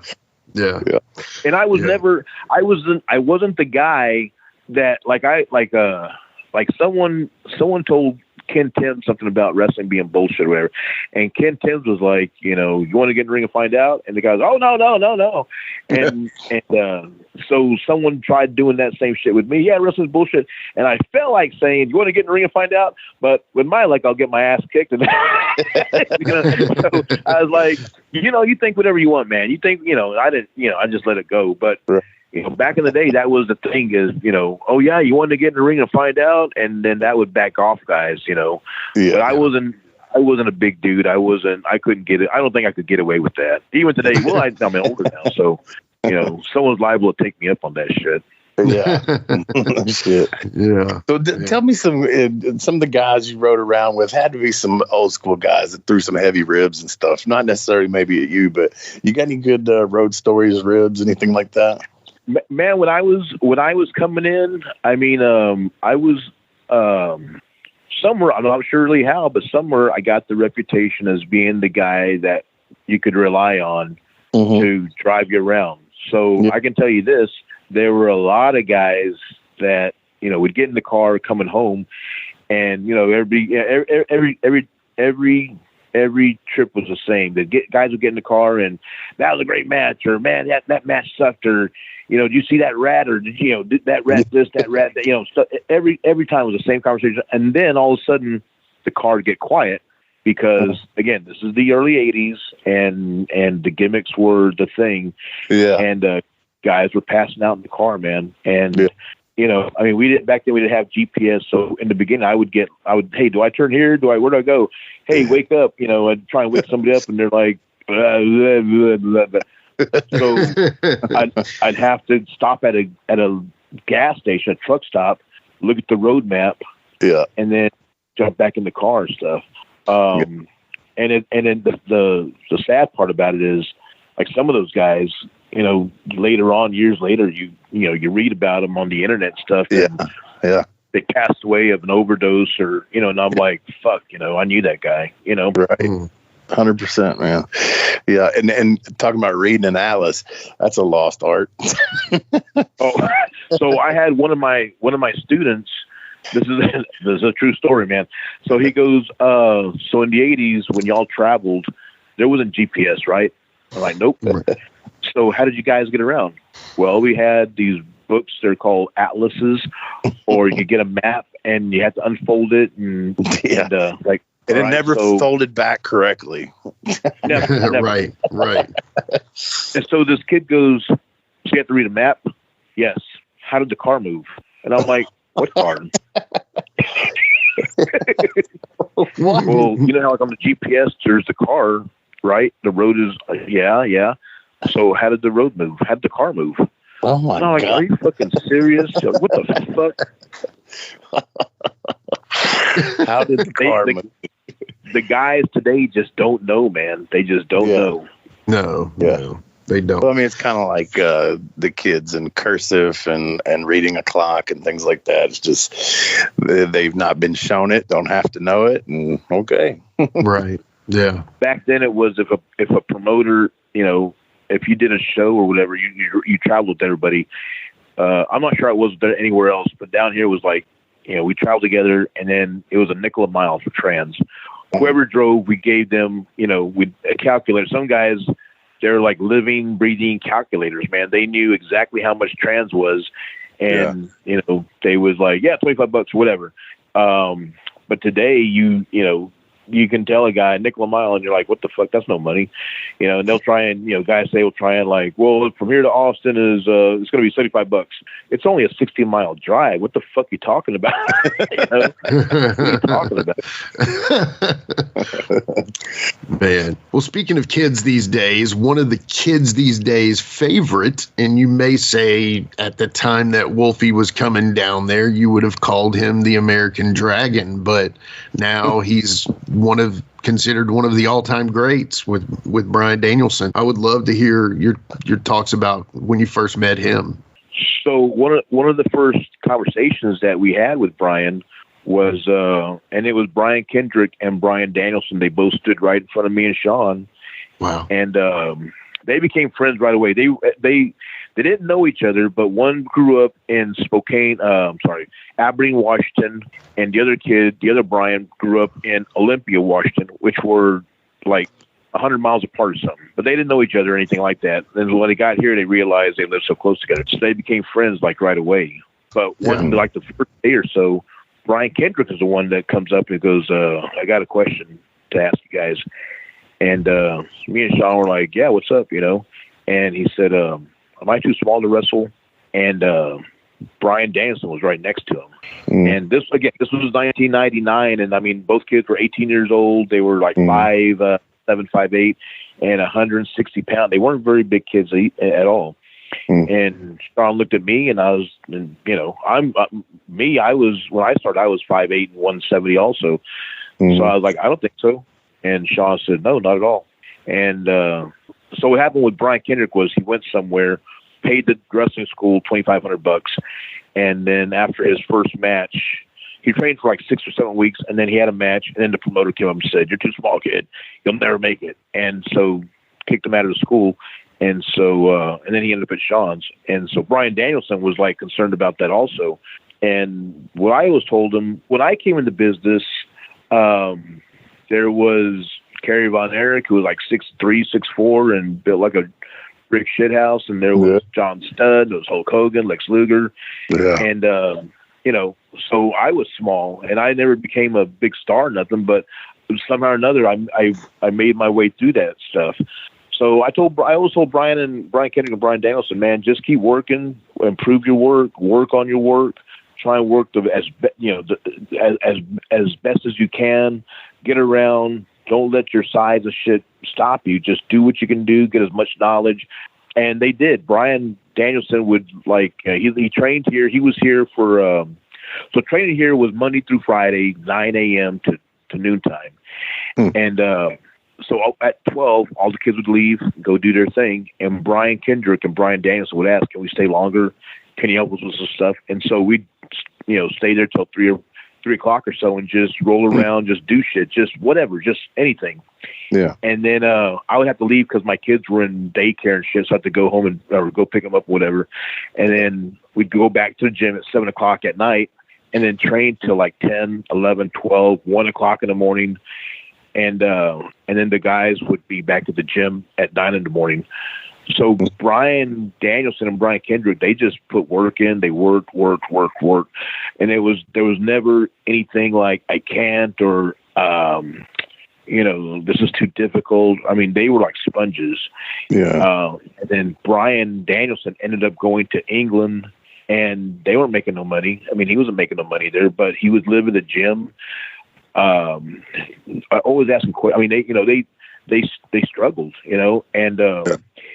And I was never. I wasn't the guy that like someone told Ken Timms something about wrestling being bullshit or whatever. And Ken Timms was like, you want to get in the ring and find out? And the guy was, oh, no. And so someone tried doing that same shit with me. Yeah, wrestling's bullshit. And I felt like saying, you want to get in the ring and find out? But with my luck, I'll get my ass kicked. And so I was like, you think whatever you want, man. You think, I didn't, I just let it go. But back in the day, that was the thing is, oh yeah, you wanted to get in the ring and find out, and then that would back off guys, But I wasn't a big dude. I couldn't get it. I don't think I could get away with that. Even today, well, I'm older now, so, someone's liable to take me up on that shit. Yeah. Shit. Yeah. So tell me some of the guys you rode around with had to be some old school guys that threw some heavy ribs and stuff. Not necessarily maybe at you, but you got any good road stories, ribs, anything like that? Man, when I was coming in, I mean, I was somewhere, I'm not sure really how, but somewhere I got the reputation as being the guy that you could rely on to drive you around. So I can tell you this, there were a lot of guys that, would get in the car coming home, and, every trip was the same. Guys would get in the car and that was a great match, or man, that match sucked, or, did you see that rat, or did that rat this, that rat that, so every time was the same conversation. And then all of a sudden the car would get quiet because again, this is the early 80s and the gimmicks were the thing. Yeah. And guys were passing out in the car, man. And I mean, we didn't have GPS. So in the beginning I would, hey, do I turn here? Where do I go? Hey, wake up, I'd try and wake somebody up and they're like, blah, blah, blah, blah, blah. So I'd have to stop at a gas station, a truck stop, look at the road map, and then jump back in the car and stuff. And then the sad part about it is, like, some of those guys, later on, years later, you read about them on the internet and stuff. And they passed away of an overdose, or and I'm like, fuck, I knew that guy, right. 100%, man. Yeah, and talking about reading an atlas, that's a lost art. So I had one of my students. This is a true story, man. So he goes, so in the 80s when y'all traveled, there wasn't GPS, right? I'm like, nope. So how did you guys get around? Well, we had these books. They're called atlases, or you get a map and you have to unfold it and And it never folded back correctly. Never. Right. And so this kid goes, so you have to read a map? Yes. How did the car move? And I'm like, what car? Well, how like on the GPS, there's the car, right? The road is, yeah. So how did the road move? How did the car move? Oh, my God. Are you fucking serious? What the fuck? How did the car move? The guys today just don't know, man. They just don't know. No, they don't. Well, I mean, it's kind of like the kids in cursive and reading a clock and things like that. It's just they've not been shown it, don't have to know it, and okay. Right. Yeah. Back then, it was if a promoter, if you did a show or whatever, you traveled with everybody. I'm not sure it was there anywhere else, but down here it was like, we traveled together, and then it was a nickel a mile for trans. Whoever drove, we gave them, with a calculator. Some guys, they're like living, breathing calculators, man. They knew exactly how much trans was, and they was like, $25 or whatever. But today, you can tell a guy nickel a mile, and you're like, what the fuck? That's no money. And they'll try and, guys say will try and like, well, from here to Austin is, it's going to be $75. It's only a 60-mile drive. What the fuck are you talking about? What are you talking about? Man. Well, speaking of kids these days, one of the kids these days' favorite, and you may say at the time that Wolfie was coming down there, you would have called him the American Dragon, but now he's considered one of the all-time greats with Bryan Danielson. I would love to hear your talks about when you first met him. So one of the first conversations that we had with Bryan was, and it was Brian Kendrick and Bryan Danielson. They both stood right in front of me and Shawn. Wow. And they became friends right away. They They didn't know each other, but one grew up in Aberdeen, Washington, and the other Bryan, grew up in Olympia, Washington, which were like 100 miles apart or something. But they didn't know each other or anything like that. And when they got here, they realized they lived so close together. So they became friends like right away. But like the first day or so, Bryan Kendrick is the one that comes up and goes, I got a question to ask you guys. And me and Shawn were like, yeah, what's up, And he said, am I too small to wrestle? And Bryan Danielson was right next to him. And this was 1999. And I mean, both kids were 18 years old. They were like 5'7", 5'8", and 160 pounds. They weren't very big kids at all. And Shawn looked at me, and I was, when I started, I was 5'8" and 170 also. So I was like, I don't think so. And Shawn said, no, not at all. And so what happened with Bryan Kendrick was he went somewhere, paid the wrestling school $2,500, and then after his first match, he trained for like 6 or 7 weeks, and then he had a match, and then the promoter came up and said, "You're too small, kid. You'll never make it." And so kicked him out of the school. And so, and then he ended up at Shawn's. And so Bryan Danielson was like concerned about that also. And what I always told him, when I came into business, there was Kerry Von Erich, who was like 6'3", 6'4", and built like a brick shithouse. And there was John Studd, there was Hulk Hogan, Lex Luger. Yeah. And, so I was small, and I never became a big star or nothing, but somehow or another, I made my way through that stuff. So I always told Bryan Kendrick and Bryan Danielson, man, just keep working, improve your work on your work, try and work as best as you can, get around, don't let your size of shit stop you. Just do what you can do, get as much knowledge. And they did. Bryan Danielson would he trained here. He was here for, so training here was Monday through Friday, 9 a.m. to noontime. And, so at 12, all the kids would leave, go do their thing, and Bryan Kendrick and Bryan Danielson would ask, "Can we stay longer? Can you help us with some stuff?" And so we'd, stay there till 3 o'clock or so, and just roll around, just do shit, just whatever, just anything. Yeah. And then I would have to leave because my kids were in daycare and shit, so I had to go home or go pick them up, whatever. And then we'd go back to the gym at 7 o'clock at night, and then train till like 10, 11, 12, 1 o'clock in the morning. And then the guys would be back at the gym at 9 in the morning. So Bryan Danielson and Bryan Kendrick, they just put work in. They worked. And there was never anything like, I can't, or, this is too difficult. I mean, they were like sponges. Yeah. And then Bryan Danielson ended up going to England, and they weren't making no money. I mean, he wasn't making no money there, but he was living in the gym. I always ask them. I mean, they struggled, and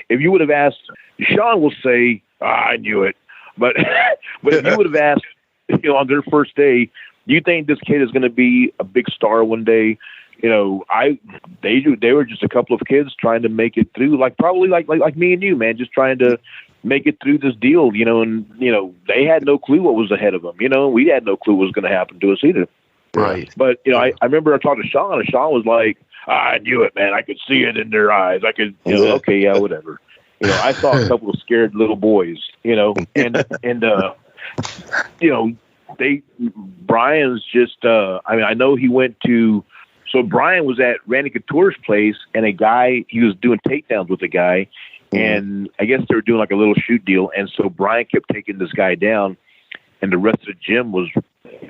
if you would have asked, Shawn will say, "I knew it," but if you would have asked, on their first day, do you think this kid is going to be a big star one day? They were just a couple of kids trying to make it through, probably like me and you, man, just trying to make it through this deal, and they had no clue what was ahead of them, we had no clue what was going to happen to us either. Right. But, I remember I talked to Shawn, and Shawn was like, "I knew it, man. I could see it in their eyes. I could, okay, yeah, whatever." I saw a couple of scared little boys, and Bryan's just, I know he went to, so Bryan was at Randy Couture's place, and he was doing takedowns with a guy, and I guess they were doing like a little shoot deal. And so Bryan kept taking this guy down, and the rest of the gym was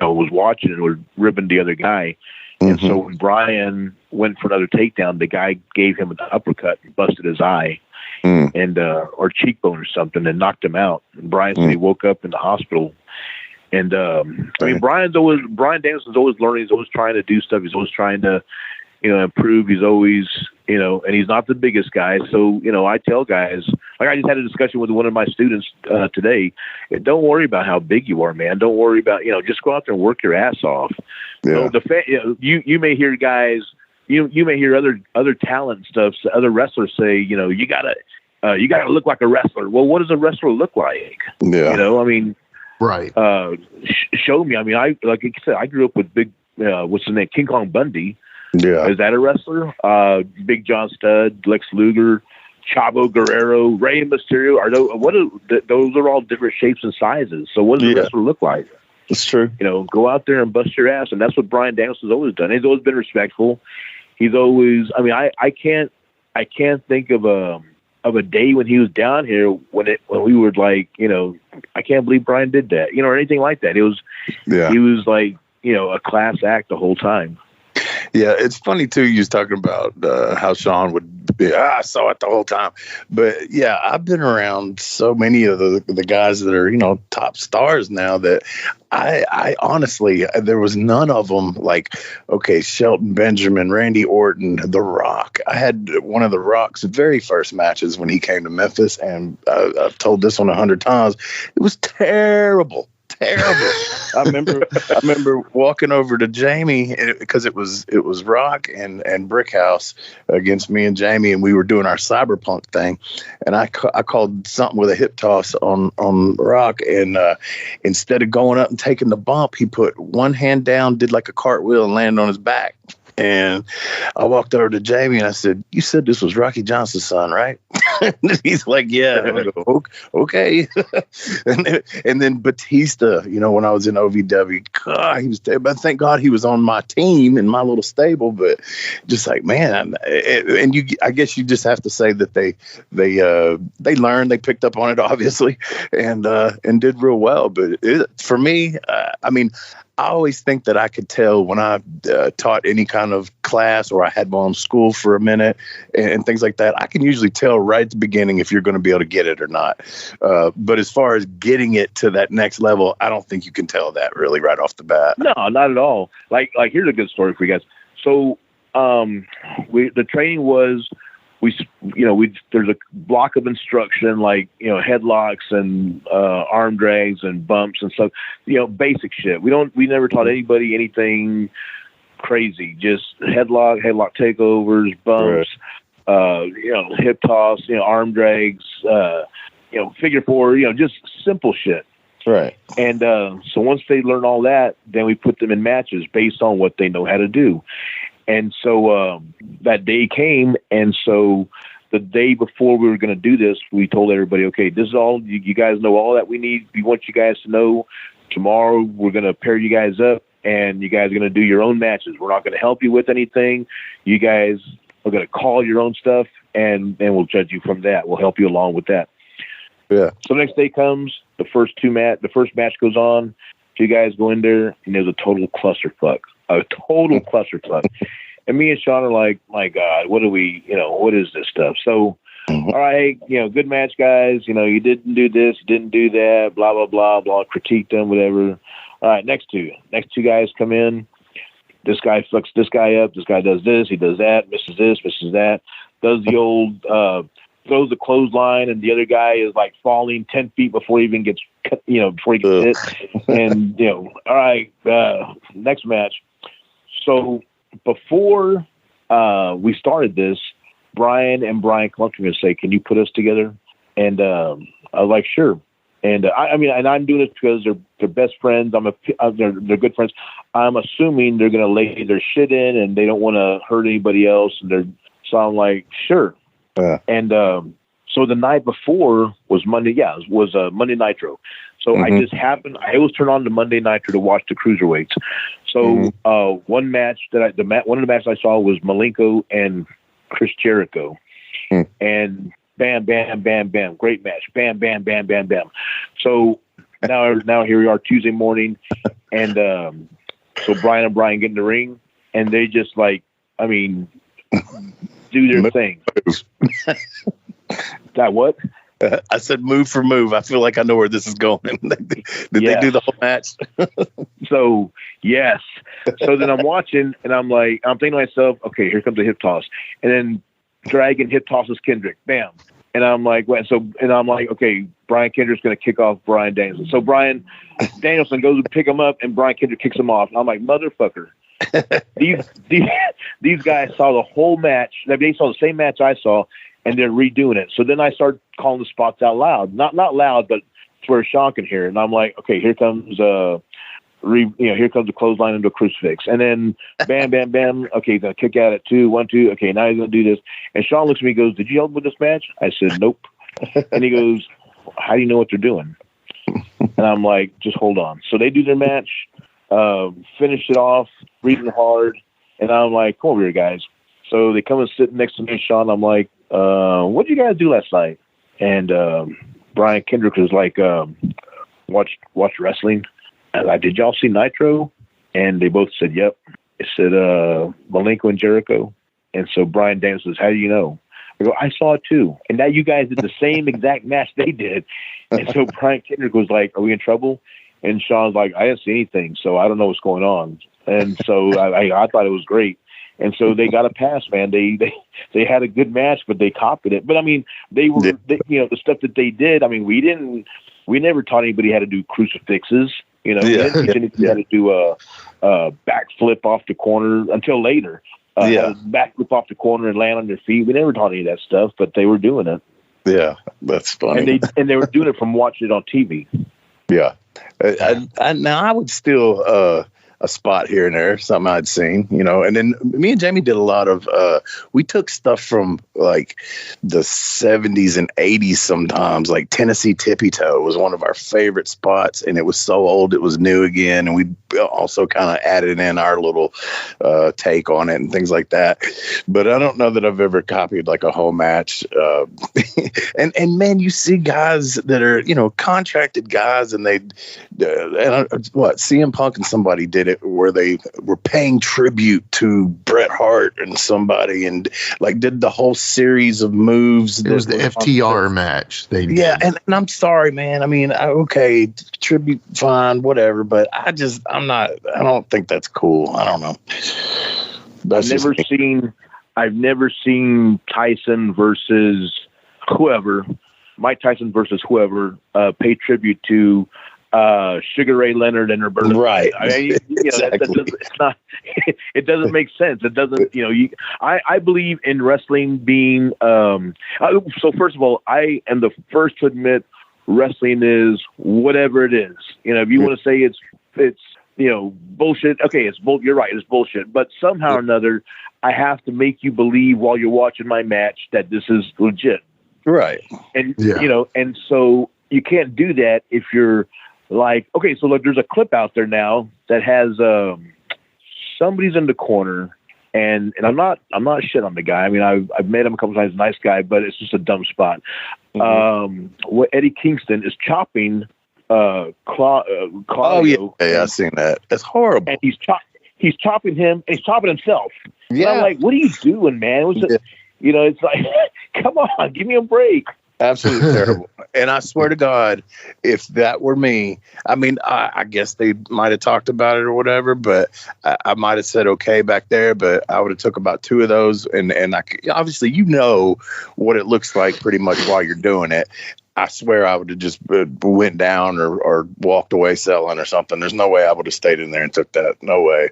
watching and was ribbing the other guy. And so when Bryan went for another takedown, the guy gave him an uppercut and busted his eye and or cheekbone or something, and knocked him out. And Bryan said he woke up in the hospital. And I mean, Bryan Danielson's always learning. He's always trying to do stuff. He's always trying to, improve. He's always, and he's not the biggest guy. So, I tell guys, like I just had a discussion with one of my students today. Don't worry about how big you are, man. Don't worry about, just go out there and work your ass off. Yeah. You may hear guys, you may hear other talent stuff, other wrestlers say, you gotta look like a wrestler. Well, what does a wrestler look like? Yeah. I mean, right. Show me. I mean, like I said, I grew up with big, what's his name? King Kong Bundy. Yeah. Is that a wrestler? Big John Studd, Lex Luger, Chavo Guerrero, Rey Mysterio. Those are all different shapes and sizes. So what does the wrestler look like? It's true. Go out there and bust your ass, and that's what Bryan Danielson's always done. He's always been respectful. He's always. I mean, I can't think of a day when he was down here when we were like, I can't believe Bryan did that, or anything like that. He was like, a class act the whole time. Yeah, it's funny too. You was talking about how Shawn would be. I saw it the whole time, but yeah, I've been around so many of the guys that are top stars now that I honestly, there was none of them like, okay, Shelton Benjamin, Randy Orton, The Rock. I had one of The Rock's very first matches when he came to Memphis, and I've told this one 100 times. It was terrible. I remember walking over to Jamie because it was Rock and Brickhouse against me and Jamie, and we were doing our cyberpunk thing, and I called something with a hip toss on Rock, and instead of going up and taking the bump, he put one hand down, did like a cartwheel, and landed on his back. And I walked over to Jamie and I said, "You said this was Rocky Johnson's son, right?" And he's like, "Yeah." And I go, "Okay." and then Batista, when I was in OVW, God, he was. But thank God he was on my team in my little stable. But just like, man, and I guess you just have to say that they learned, they picked up on it, obviously, and did real well. But for me, I mean, I always think that I could tell when I taught any kind of class or I had my own school for a minute and things like that. I can usually tell right at the beginning if you're going to be able to get it or not. But as far as getting it to that next level, I don't think you can tell that really right off the bat. No, not at all. Like here's a good story for you guys. So the training was, there's a block of instruction, like, headlocks and arm drags and bumps and stuff, basic shit. We never taught anybody anything crazy, just headlock takeovers, bumps, right. Hip toss, arm drags, figure four, just simple shit. Right. And so once they learn all that, then we put them in matches based on what they know how to do. And so that day came, and so the day before we were going to do this, we told everybody, okay, this is all, you guys know all that we need. We want you guys to know tomorrow we're going to pair you guys up, and you guys are going to do your own matches. We're not going to help you with anything. You guys are going to call your own stuff, and we'll judge you from that. We'll help you along with that. Yeah. So the next day comes, the first match goes on. You guys go in there, and there's a total clusterfuck. And me and Shawn are like, my God, what is this stuff? So, all right, good match, guys. You didn't do this, didn't do that, blah, blah, blah, blah, critique them, whatever. All right, next two guys come in. This guy fucks this guy up. This guy does this, he does that, misses this, misses that, does the old, throws the clothesline, and the other guy is like falling 10 feet before he even gets cut, before he gets hit. And, all right, next match. So before we started this, Bryan come up to me and say, "Can you put us together?" And I was like, "Sure." And I'm doing this because they're best friends. They're good friends. I'm assuming they're going to lay their shit in and they don't want to hurt anybody else. So I'm like, "Sure." And so the night before was Monday. Yeah, it was Monday Nitro. So I always turn on the Monday Nitro to watch the cruiserweights. So one of the matches I saw was Malenko and Chris Jericho, and bam, bam, bam, bam, great match, bam, bam, bam, bam, bam. So now here we are Tuesday morning, and so Bryan and Bryan get in the ring, and they just do their thing. That what? I said move for move. I feel like I know where this is going. Did they do the whole match? So, yes. So then I'm watching, and I'm thinking to myself, okay, here comes a hip toss. And then Dragon hip tosses Kendrick. Bam. And I'm like, okay, Brian Kendrick's going to kick off Bryan Danielson. So Bryan Danielson goes to pick him up, and Brian Kendrick kicks him off. And I'm like, motherfucker. These guys saw the whole match. They saw the same match I saw, and they're redoing it. So then I start calling the spots out loud. Not loud, but to where Shawn can hear it. And I'm like, okay, here comes here comes the clothesline into a crucifix. And then bam, bam, bam. Okay, he's going to kick out at 2, 1, 2. Okay, now he's going to do this. And Shawn looks at me and goes, did you help with this match? I said, nope. And he goes, how do you know what they're doing? And I'm like, just hold on. So they do their match, finish it off, breathing hard. And I'm like, come over here, guys. So they come and sit next to me and Shawn. I'm like, what did you guys do last night? And Brian Kendrick was like, watch wrestling. And I did y'all see Nitro? And they both said, yep. It said Malenko and Jericho. And so Brian Danielson says, how do you know? I go, I saw it too. And now you guys did the same exact match they did. And so Brian Kendrick was like, are we in trouble? And Shawn's like, I didn't see anything, so I don't know what's going on. And so I thought it was great. And so they got a pass, man. They had a good match, but they copied it. But I mean, they the stuff that they did. I mean, we never taught anybody how to do crucifixes. We didn't teach anybody how to do a backflip off the corner until later. Backflip off the corner and land on your feet. We never taught any of that stuff, but they were doing it. Yeah, that's funny. And they were doing it from watching it on TV. Yeah. Now I would still a spot here and there, something I'd seen, and then me and Jamie did a lot of, we took stuff from like the 70s and 80s sometimes, like Tennessee Tippy Toe was one of our favorite spots, and it was so old it was new again, and we also kind of added in our little take on it and things like that. But I don't know that I've ever copied like a whole match. And man, you see guys that are, contracted guys, and CM Punk and somebody did it where they were paying tribute to Bret Hart and somebody, and like did the whole series of moves. It was the FTR match. And I'm sorry, man. I mean, okay, tribute, fine, whatever, but I don't think that's cool. I don't know. I've never seen Tyson versus whoever, Mike Tyson versus whoever, pay tribute to Sugar Ray Leonard and Roberta. Right. I mean, exactly. It doesn't make sense. It doesn't, I believe in wrestling being, so first of all, I am the first to admit wrestling is whatever it is. If you want to say it's bullshit. Okay. You're right. It's bullshit, but somehow or another, I have to make you believe while you're watching my match that this is legit. Right. And, and so you can't do that if you're like, okay, so look, there's a clip out there now that has somebody's in the corner, and I'm not shit on the guy. I mean, I've met him a couple times, nice guy, but it's just a dumb spot. What Eddie Kingston is chopping Claudio. Oh yeah, I've seen that. It's horrible. And he's chopping him, and he's chopping himself. Yeah. And I'm like, what are you doing, man? It's like, come on, give me a break. Absolutely terrible. And I swear to God, if that were me, I mean, I guess they might have talked about it or whatever, but I might have said okay back there, but I would have took about 2 of those. And obviously, what it looks like pretty much while you're doing it. I swear I would have just went down or walked away selling or something. There's no way I would have stayed in there and took that. No way.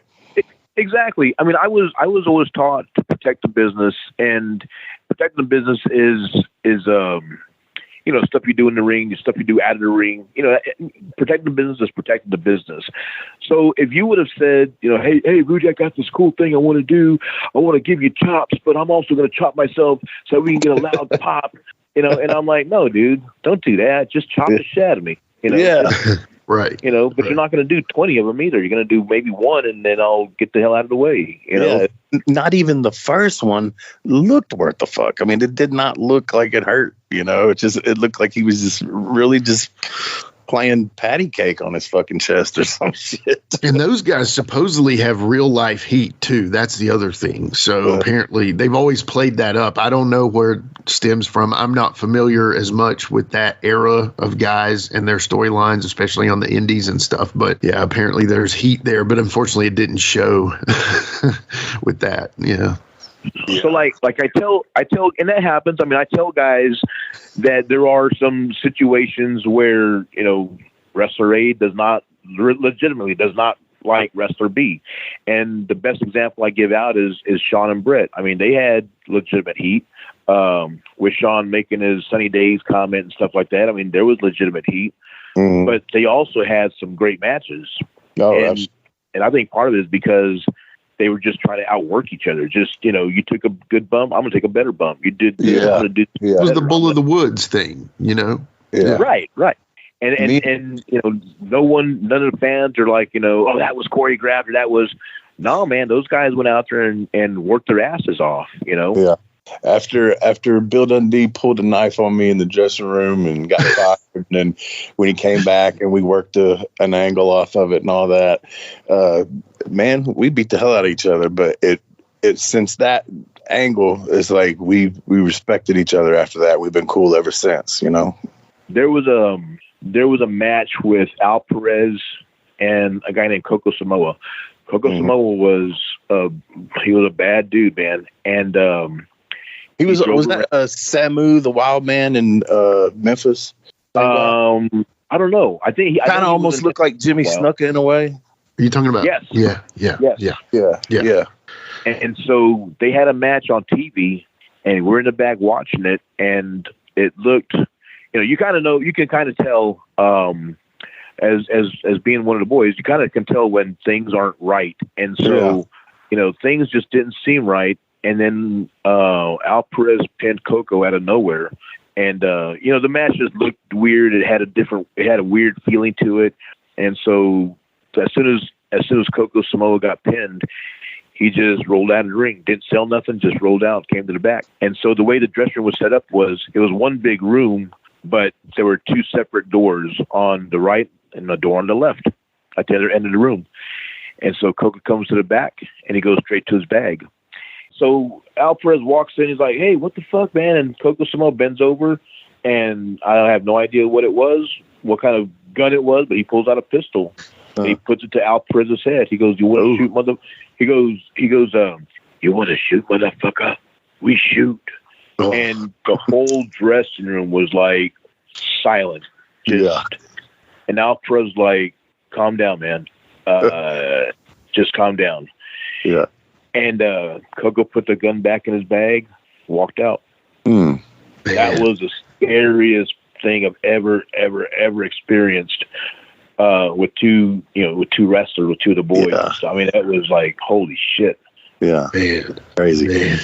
Exactly. I mean, I was always taught to protect the business, and protecting the business is stuff you do in the ring, stuff you do out of the ring. Protecting the business is protecting the business. So if you would have said, hey, Rudy, I got this cool thing I want to do. I want to give you chops, but I'm also going to chop myself so we can get a loud pop. And I'm like, no, dude, don't do that. Just chop the shit out of me. Yeah. Right. But you're not going to do 20 of them either. You're going to do maybe 1, and then I'll get the hell out of the way. Yeah. Not even the first one looked worth the fuck. I mean, it did not look like it hurt. It looked like he was just really just playing patty cake on his fucking chest or some shit. And those guys supposedly have real life heat too. That's the other thing. So apparently they've always played that up. I don't know where it stems from. I'm not familiar as much with that era of guys and their storylines, especially on the indies and stuff. But yeah, apparently there's heat there, but unfortunately it didn't show with that. Yeah. So like I tell, and that happens. I mean, I tell guys that there are some situations where, wrestler A legitimately does not like wrestler B. And the best example I give out is Shawn and Brett. I mean, they had legitimate heat, with Shawn making his Sunny Days comment and stuff like that. I mean, there was legitimate heat, but they also had some great matches. No, and I think part of it is because they were just trying to outwork each other. Just, you took a good bump, I'm going to take a better bump. You did. I'm gonna do It was the bull of the woods thing, Yeah. Right. And none of the fans are like, oh, that was choreographed, or that was, no, man, those guys went out there and worked their asses off, Yeah. After Bill Dundee pulled a knife on me in the dressing room and got fired, and then when he came back and we worked an angle off of it and all that, man, we beat the hell out of each other. But it since that angle, it's like we respected each other after that. We've been cool ever since, There was a match with Al Perez and a guy named Coco Samoa. Coco Samoa was he was a bad dude, man, and was that Samu the Wild Man in Memphis? I don't know. I think he kind of almost looked like Jimmy Snuka in a way. Are you talking about? Yes. Yeah. And so they had a match on TV, and we're in the back watching it, and it looked, you can kind of tell, as being one of the boys, you kind of can tell when things aren't right. And so, things just didn't seem right. And then Al Perez pinned Coco out of nowhere. And, the match just looked weird. It had a weird feeling to it. And so as soon as Coco Samoa got pinned, he just rolled out of the ring, didn't sell nothing, just rolled out, came to the back. And so the way the dressing room was set up was, it was one big room, but there were two separate doors on the right and a door on the left at the other end of the room. And so Coco comes to the back and he goes straight to his bag. So Al Perez walks in, he's like, hey, what the fuck, man? And Coco Samoa bends over, and I have no idea what it was, what kind of gun it was, but he pulls out a pistol. And he puts it to Al Perez's head. He goes, you want to shoot, mother? He goes, you want to shoot, motherfucker? We shoot. Oh. And the whole dressing room was like silent. And Al Perez like, calm down, man. Just calm down. Yeah. And Coco put the gun back in his bag, walked out. That was the scariest thing I've ever experienced with two wrestlers, with two of the boys. Yeah. So, I mean, that was like, holy shit. Yeah, man, crazy. Man.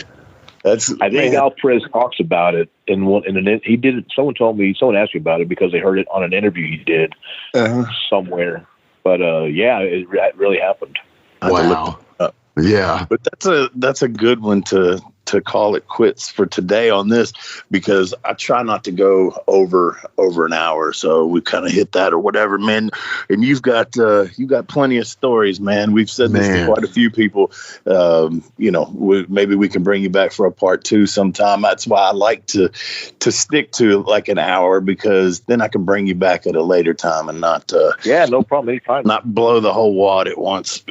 I think Al Perez talks about it he did it. Someone asked me about it because they heard it on an interview he did somewhere. But it really happened. Wow. Yeah, but that's a good one to call it quits for today on this, because I try not to go over an hour, so we kind of hit that or whatever, man. And you've got plenty of stories, man. We've said this to quite a few people. Maybe we can bring you back for a part 2 sometime. That's why I like to stick to like an hour, because then I can bring you back at a later time and not no problem, anytime. Not blow the whole wad at once.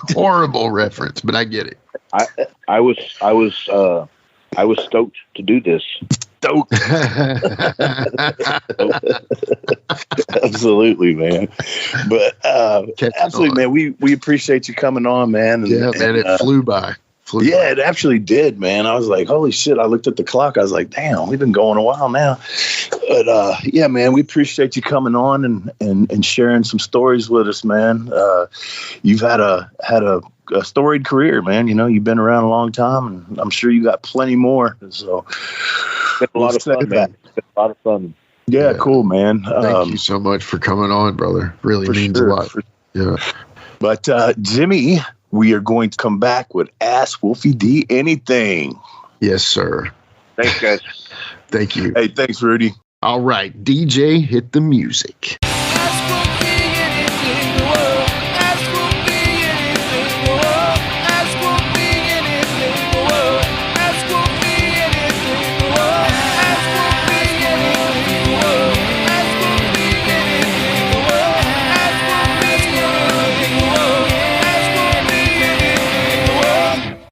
Horrible reference, but I get it. I was stoked to do this. Stoked. Absolutely, man. But absolutely, man. We appreciate you coming on, man. It flew by. It actually did, man. I was like, holy shit. I looked at the clock. I was like, damn, we've been going a while now. But man, we appreciate you coming on and sharing some stories with us, man. You've had a storied career, man. You've been around a long time, and I'm sure you got plenty more. So it's been a lot of fun, man. It's been a lot of fun. Yeah, cool, man. Thank you so much for coming on, brother. Really means a lot. Yeah. But Jimmy, we are going to come back with Ask Wolfie D Anything. Yes, sir. Thanks, guys. Thank you. Hey, thanks, Rudy. All right, DJ, hit the music.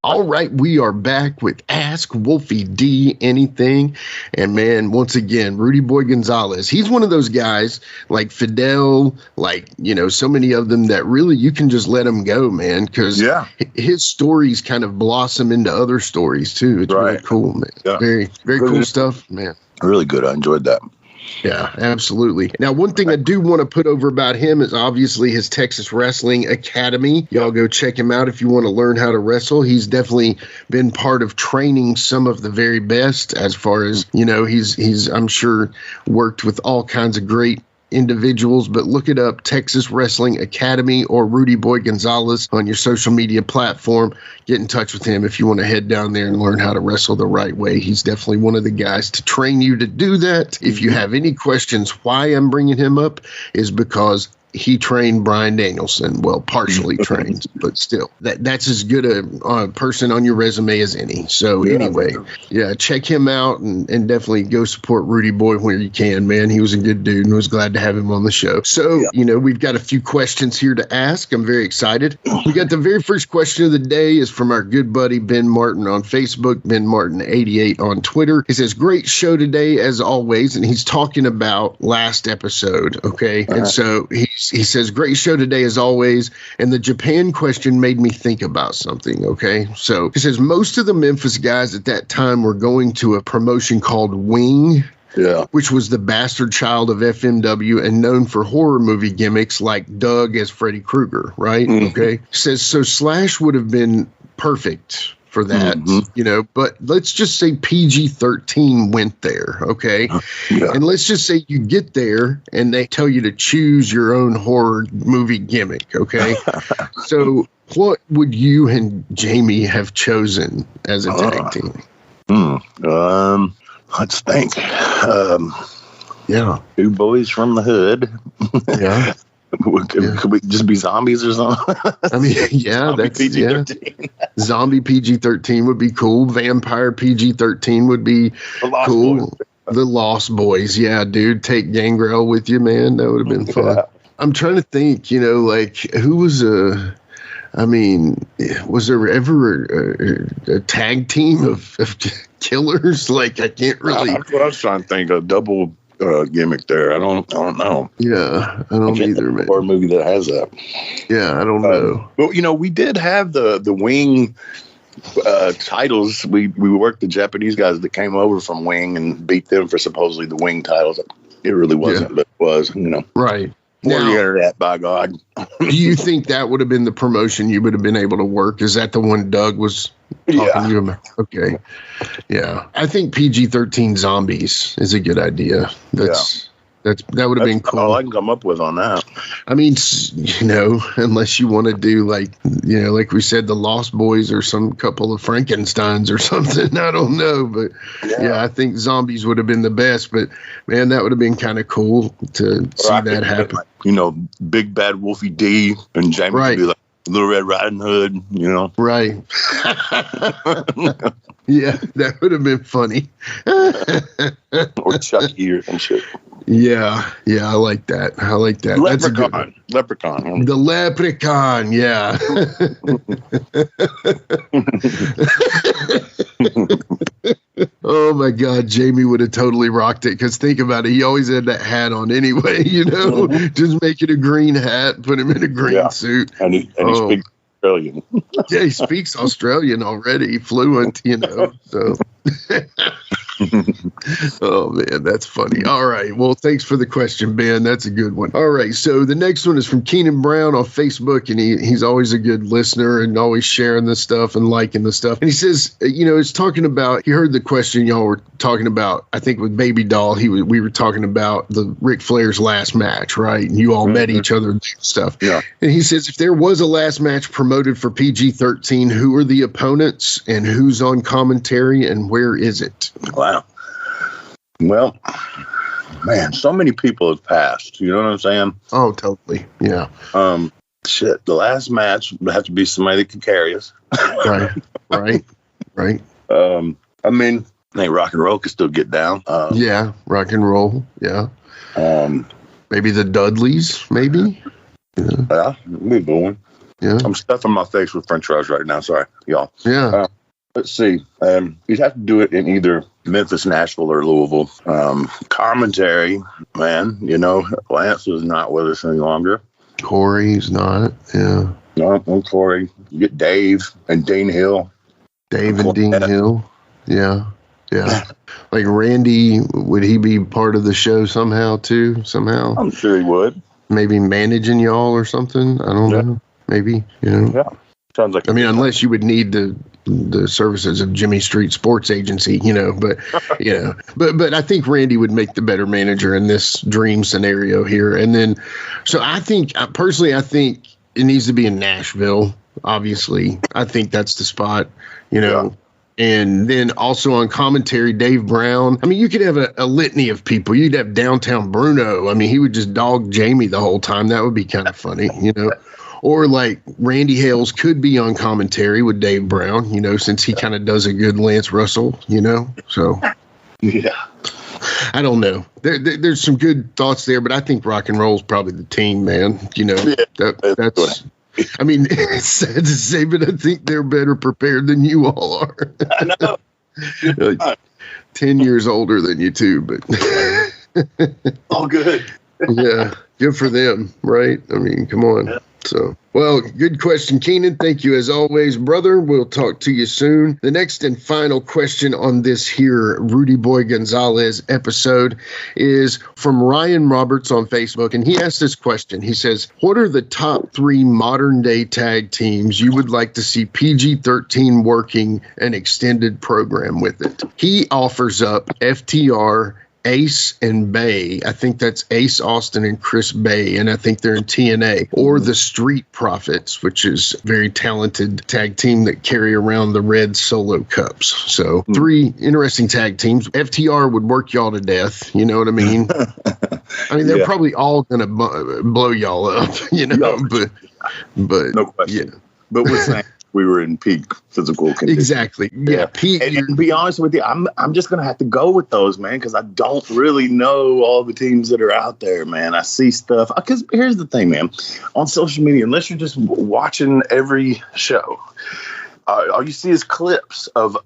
All right, we are back with Ask Wolfie D Anything. And man, once again, Rudy Boy Gonzalez, he's one of those guys like Fidel, like, so many of them that really you can just let him go, man, because his stories kind of blossom into other stories too. It's really cool, man. Yeah. Very, very cool stuff, man. Really good. I enjoyed that. Yeah, absolutely. Now, one thing I do want to put over about him is obviously his Texas Wrestling Academy. Y'all go check him out if you want to learn how to wrestle. He's definitely been part of training some of the very best, as far as, he's I'm sure worked with all kinds of great individuals, but look it up, Texas Wrestling Academy or Rudy Boy Gonzalez on your social media platform. Get in touch with him if you want to head down there and learn how to wrestle the right way. He's definitely one of the guys to train you to do that. If you have any questions why I'm bringing him up, is because he trained Bryan Danielson. Well, partially trained, but still, that's as good a person on your resume as any. So anyway, check him out and definitely go support Rudy Boy where you can, man. He was a good dude and was glad to have him on the show. So, we've got a few questions here to ask. I'm very excited. We got the very first question of the day is from our good buddy Ben Martin on Facebook, Ben Martin 88 on Twitter. He says, great show today as always. And he's talking about last episode. Okay. And so he says, great show today as always. And the Japan question made me think about something. Okay. So he says, most of the Memphis guys at that time were going to a promotion called Wing, which was the bastard child of FMW and known for horror movie gimmicks like Doug as Freddy Krueger. Right. Okay. Says, so Slash would have been perfect for that, but let's just say PG-13 went there, okay? And let's just say you get there and they tell you to choose your own horror movie gimmick, okay? So what would you and Jamie have chosen as a tag team? Let's think. Two boys from the hood. Could we just be zombies or something? I mean, that's PG-13. Zombie PG-13 would be cool. Vampire PG-13 would be cool. The Lost Boys, dude. Take Gangrel with you, man. That would have been fun. I'm trying to think, who was was there ever a tag team of killers? Like, I can't really. That's what I was trying to think. A double gimmick there. I don't know. Yeah, I don't either, man. Or a movie that has that. Yeah, I don't know. Well, we did have the Wing titles. We worked the Japanese guys that came over from Wing and beat them for supposedly the Wing titles. It really wasn't, but it was, Right. More the internet, by God. Do you think that would have been the promotion you would have been able to work? Is that the one Doug was talking to you about? Okay. Yeah. I think PG-13 Zombies is a good idea. That would have been cool. All I can come up with on that. I mean, unless you want to do like we said, the Lost Boys or some couple of Frankensteins or something. I don't know. But I think Zombies would have been the best. But man, that would have been kind of cool to see that happen. Big bad Wolfie D and Jamie would be like Little Red Riding Hood, Right. Yeah, that would have been funny. Or Chucky or some shit. Yeah, I like that. Leprechaun. The Leprechaun, yeah. Oh my God, Jamie would have totally rocked it. Because think about it, he always had that hat on anyway. Just make it a green hat, put him in a green suit, and he speaks Australian. Yeah, he speaks Australian already, fluent. So. Oh man, that's funny. All right, well, thanks for the question, Ben. That's a good one. All right, so the next one is from Keenan Brown on Facebook, and he's always a good listener and always sharing this stuff and liking the stuff. And he says, it's talking about, he heard the question y'all were talking about, I think with Baby Doll, we were talking about the Ric Flair's last match, right? And you all met each other and stuff. Yeah. And he says, if there was a last match promoted for PG-13, who are the opponents and who's on commentary and where is it? Wow. Well, man, so many people have passed. You know what I'm saying? Oh, totally. Yeah. The last match would have to be somebody that could carry us. Right. I mean, I think Rock and Roll could still get down. Yeah, Rock and Roll. Yeah. Maybe the Dudleys. Maybe. Yeah, we're going. Yeah. I'm stuffing my face with French fries right now. Sorry, y'all. Yeah. Let's see. You'd have to do it in either Memphis, Nashville, or Louisville. Commentary, man. Lance is not with us any longer. Corey's not. Yeah. No, Corey. You get Dave and Dean Hill. Dave and Dean Hill. Yeah. Yeah. Like Randy, would he be part of the show somehow too? Somehow? I'm sure he would. Maybe managing y'all or something? I don't know. Maybe, Yeah. Sounds like. I mean, unless you would need the services of Jimmy Street Sports Agency, but but I think Randy would make the better manager in this dream scenario here. And then, so I think it needs to be in Nashville. Obviously, I think that's the spot, Yeah. And then also on commentary, Dave Brown. I mean, you could have a litany of people. You'd have Downtown Bruno. I mean, he would just dog Jamie the whole time. That would be kind of funny, Or like Randy Hales could be on commentary with Dave Brown, since he kind of does a good Lance Russell, So, Yeah. I don't know. There's some good thoughts there, but I think rock and roll is probably the team, man. That's. I mean, it's sad to say, but I think they're better prepared than you all are. I know. 10 years older than you too, but all good. Yeah, good for them, right? I mean, come on. Yeah. So, well, good question, Keenan. Thank you as always, brother. We'll talk to you soon. The next and final question on this here Rudy Boy Gonzalez episode is from Ryan Roberts on Facebook. And he asked this question. He says, what are the top 3 modern day tag teams you would like to see PG-13 working an extended program with it? He offers up FTR, Ace and Bay. I think that's Ace Austin and Chris Bay, and I think they're in TNA. Or the Street Profits, which is a very talented tag team that carry around the red solo cups. So 3 interesting tag teams. FTR would work y'all to death. You know what I mean? I mean, they're probably all going to blow y'all up, but no question. Yeah. But we're saying we were in peak physical condition. Exactly. Yeah. Peak. And to be honest with you, I'm just gonna have to go with those, man, because I don't really know all the teams that are out there, man. I see stuff. Because here's the thing, man. On social media, unless you're just watching every show, all you see is clips of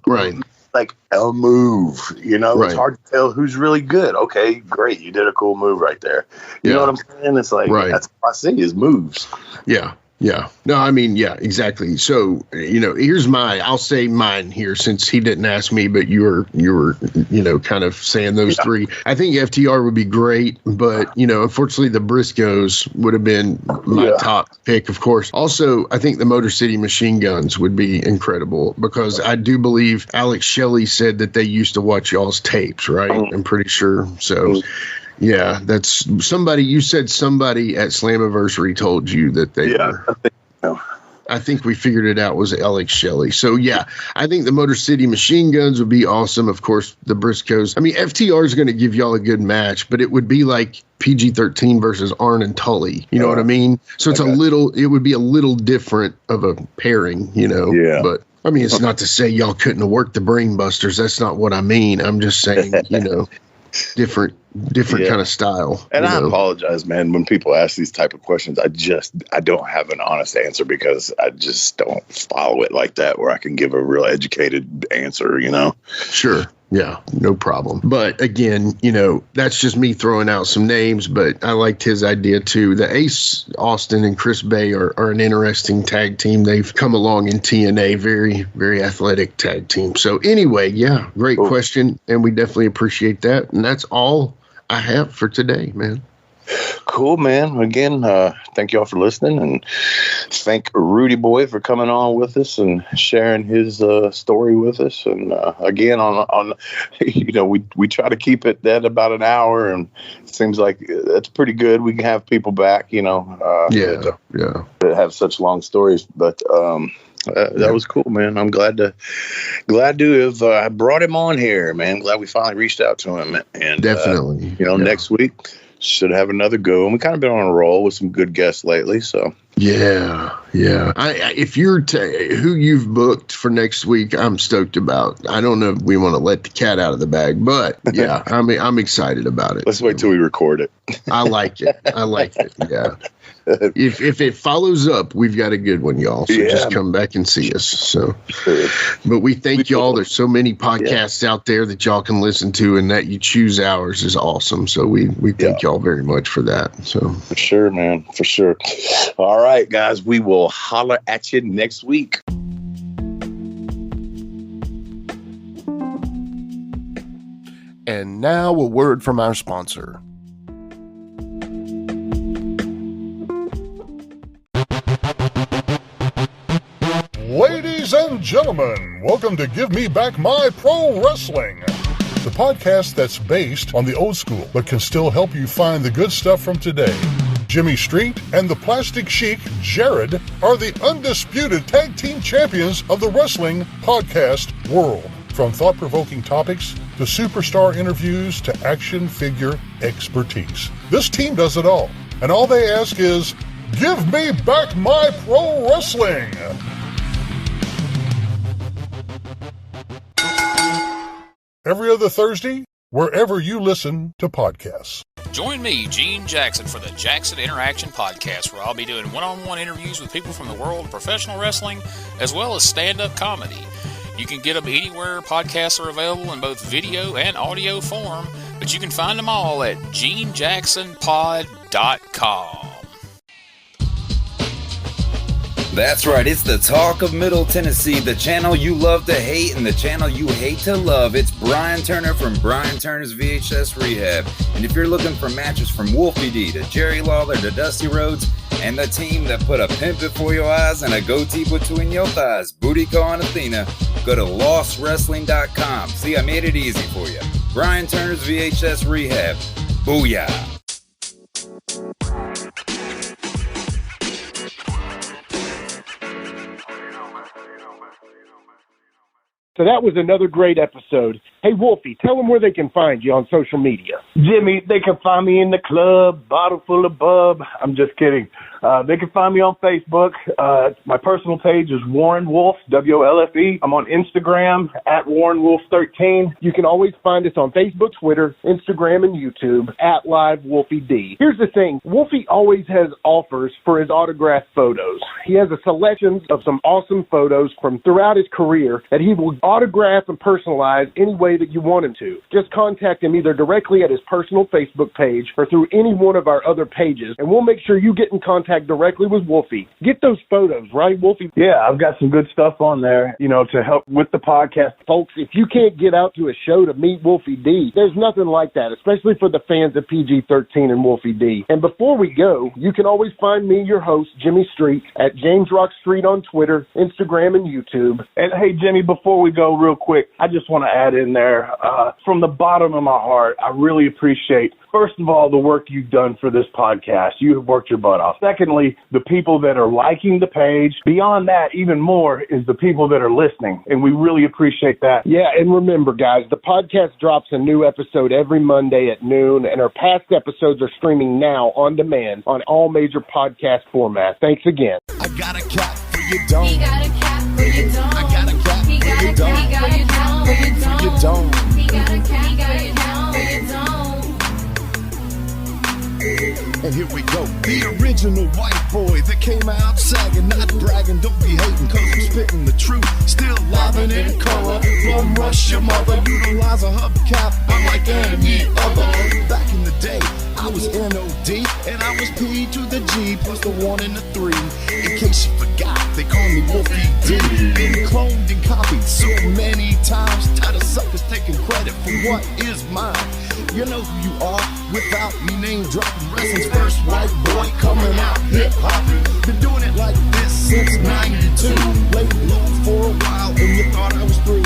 like a move. It's hard to tell who's really good. Okay, great, you did a cool move right there. You know what I'm saying? It's like that's what I see is moves. Yeah. Yeah. No, I mean, yeah, exactly. So, I'll say mine here since he didn't ask me, but you were, kind of saying those 3. I think FTR would be great, but, unfortunately the Briscoes would have been my top pick, of course. Also, I think the Motor City Machine Guns would be incredible because I do believe Alex Shelley said that they used to watch y'all's tapes, right? I'm pretty sure. So, yeah, that's somebody. You said somebody at Slammiversary told you that they were. I think we figured it out was Alex Shelley. So, yeah, I think the Motor City Machine Guns would be awesome. Of course, the Briscoes. I mean, FTR is going to give y'all a good match, but it would be like PG-13 versus Arn and Tully. You know what I mean? So it would be a little different of a pairing, Yeah. But I mean, it's not to say y'all couldn't have worked the Brain Busters. That's not what I mean. I'm just saying, different kind of style. And I apologize, man, when people ask these type of questions. I don't have an honest answer because I just don't follow it like that where I can give a real educated answer, Sure. Yeah, no problem. But again, that's just me throwing out some names, but I liked his idea too. The Ace Austin and Chris Bay are an interesting tag team. They've come along in TNA, very, very athletic tag team. So anyway, yeah, great question. And we definitely appreciate that. And that's all I have for today, man. Cool, man. Again, thank you all for listening, and thank Rudy Boy for coming on with us and sharing his story with us. And again, on we try to keep it at about an hour, and it seems like that's pretty good. We can have people back, that have such long stories, but. That was cool, man. I'm glad to have brought him on here, man. Glad we finally reached out to him, and definitely, next week should have another go. And we kind of been on a roll with some good guests lately, so yeah. If you're who you've booked for next week, I'm stoked about. I don't know if we want to let the cat out of the bag, but yeah, I'm excited about it. Let's wait till we record it. I like it. Yeah. If it follows up, we've got a good one, y'all. So just come back and see us. So, but we thank y'all. There's so many podcasts out there that y'all can listen to, and that you choose ours is awesome. So we thank y'all very much for that. So for sure, man, for sure. All right, guys, we will holler at you next week. And now a word from our sponsor. Ladies and gentlemen, welcome to Give Me Back My Pro Wrestling, the podcast that's based on the old school but can still help you find the good stuff from today. Jimmy Street and the Plastic Sheik, Jared, are the undisputed tag team champions of the wrestling podcast world. From thought-provoking topics to superstar interviews to action figure expertise. This team does it all, and all they ask is, give me back my pro wrestling! Every other Thursday, wherever you listen to podcasts. Join me, Gene Jackson, for the Jackson Interaction Podcast, where I'll be doing one-on-one interviews with people from the world of professional wrestling, as well as stand-up comedy. You can get them anywhere podcasts are available in both video and audio form, but you can find them all at genejacksonpod.com. That's right, it's the talk of Middle Tennessee, the channel you love to hate and the channel you hate to love. It's Bryan Turner from Bryan Turner's VHS Rehab. And if you're looking for matches from Wolfie D to Jerry Lawler to Dusty Rhodes and the team that put a pimp before your eyes and a goatee between your thighs, Booty Call and Athena, go to lostwrestling.com. See, I made it easy for you. Bryan Turner's VHS Rehab. Booyah. So that was another great episode. Hey, Wolfie, tell them where they can find you on social media. Jimmy, they can find me in the club, bottle full of bub. I'm just kidding. They can find me on Facebook. My personal page is Warren Wolf, WOLFE. I'm on Instagram at WarrenWolf13. You can always find us on Facebook, Twitter, Instagram, and YouTube at Live Wolfie D. Here's the thing. Wolfie always has offers for his autographed photos. He has a selection of some awesome photos from throughout his career that he will autograph and personalize any way that you want him to. Just contact him either directly at his personal Facebook page or through any one of our other pages, and we'll make sure you get in contact directly with Wolfie. Get those photos, right, Wolfie? Yeah, I've got some good stuff on there, to help with the podcast. Folks, if you can't get out to a show to meet Wolfie D, there's nothing like that, especially for the fans of PG-13 and Wolfie D. And before we go, you can always find me, your host, Jimmy Street, at James Rock Street on Twitter, Instagram, and YouTube. And hey, Jimmy, before we go real quick, I just want to add in there, from the bottom of my heart, I really appreciate, first of all, the work you've done for this podcast. You have worked your butt off. Secondly, the people that are liking the page. Beyond that, even more, is the people that are listening, and we really appreciate that. Yeah, and remember, guys, the podcast drops a new episode every Monday at noon, and our past episodes are streaming now on demand on all major podcast formats. Thanks again. I got a cap for your dome. He got a cap for your dome. I got a cap for your dome. He got a cap for your dome. He got a cap for your dome. And here we go. The original white boy that came out sagging, not bragging, don't be hating, cause I'm spitting the truth. Still livin' in color. From rush your mother, utilize a hubcap, unlike any other. Back in the day, I was N-O-D, and I was P to the G, plus the 1 and the 3. In case you forgot, they call me Wolfie D. Been cloned and copied so many times, tired of suckers taking credit for what is mine. You know who you are without me name dropping. Wrestling's first white boy coming out hip hop. Been doing it like this since 92. Laid low for a while and you thought I was through.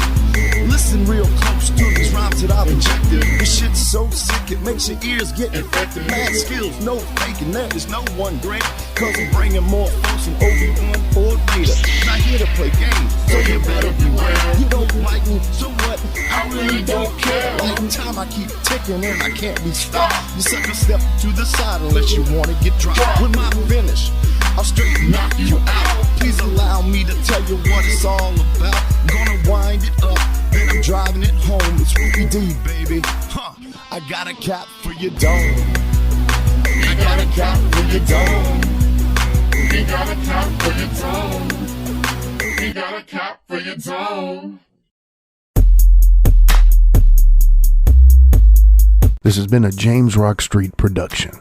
Listen real close to these rhymes that I've injected. This shit's so sick it makes your ears get infected. Mad skills, no faking, there is no one great. Cause I'm bringing more folks than Obi-Wan or Vader. Not here to play games, so you better beware. You don't like me, so what? I really don't care. Like time I keep ticking and I can't be stopped. You sucker step to the side unless you wanna get dropped. With my finish, I'll straight knock you out. Please allow me to tell you what it's all about. I'm gonna wind it up, then I'm driving it home. It's Rudy D, baby. I got a cap for your dome. I got a cap for your dome. He got a cap for your dome. He got a cap for your dome. This has been a James Rock Street production.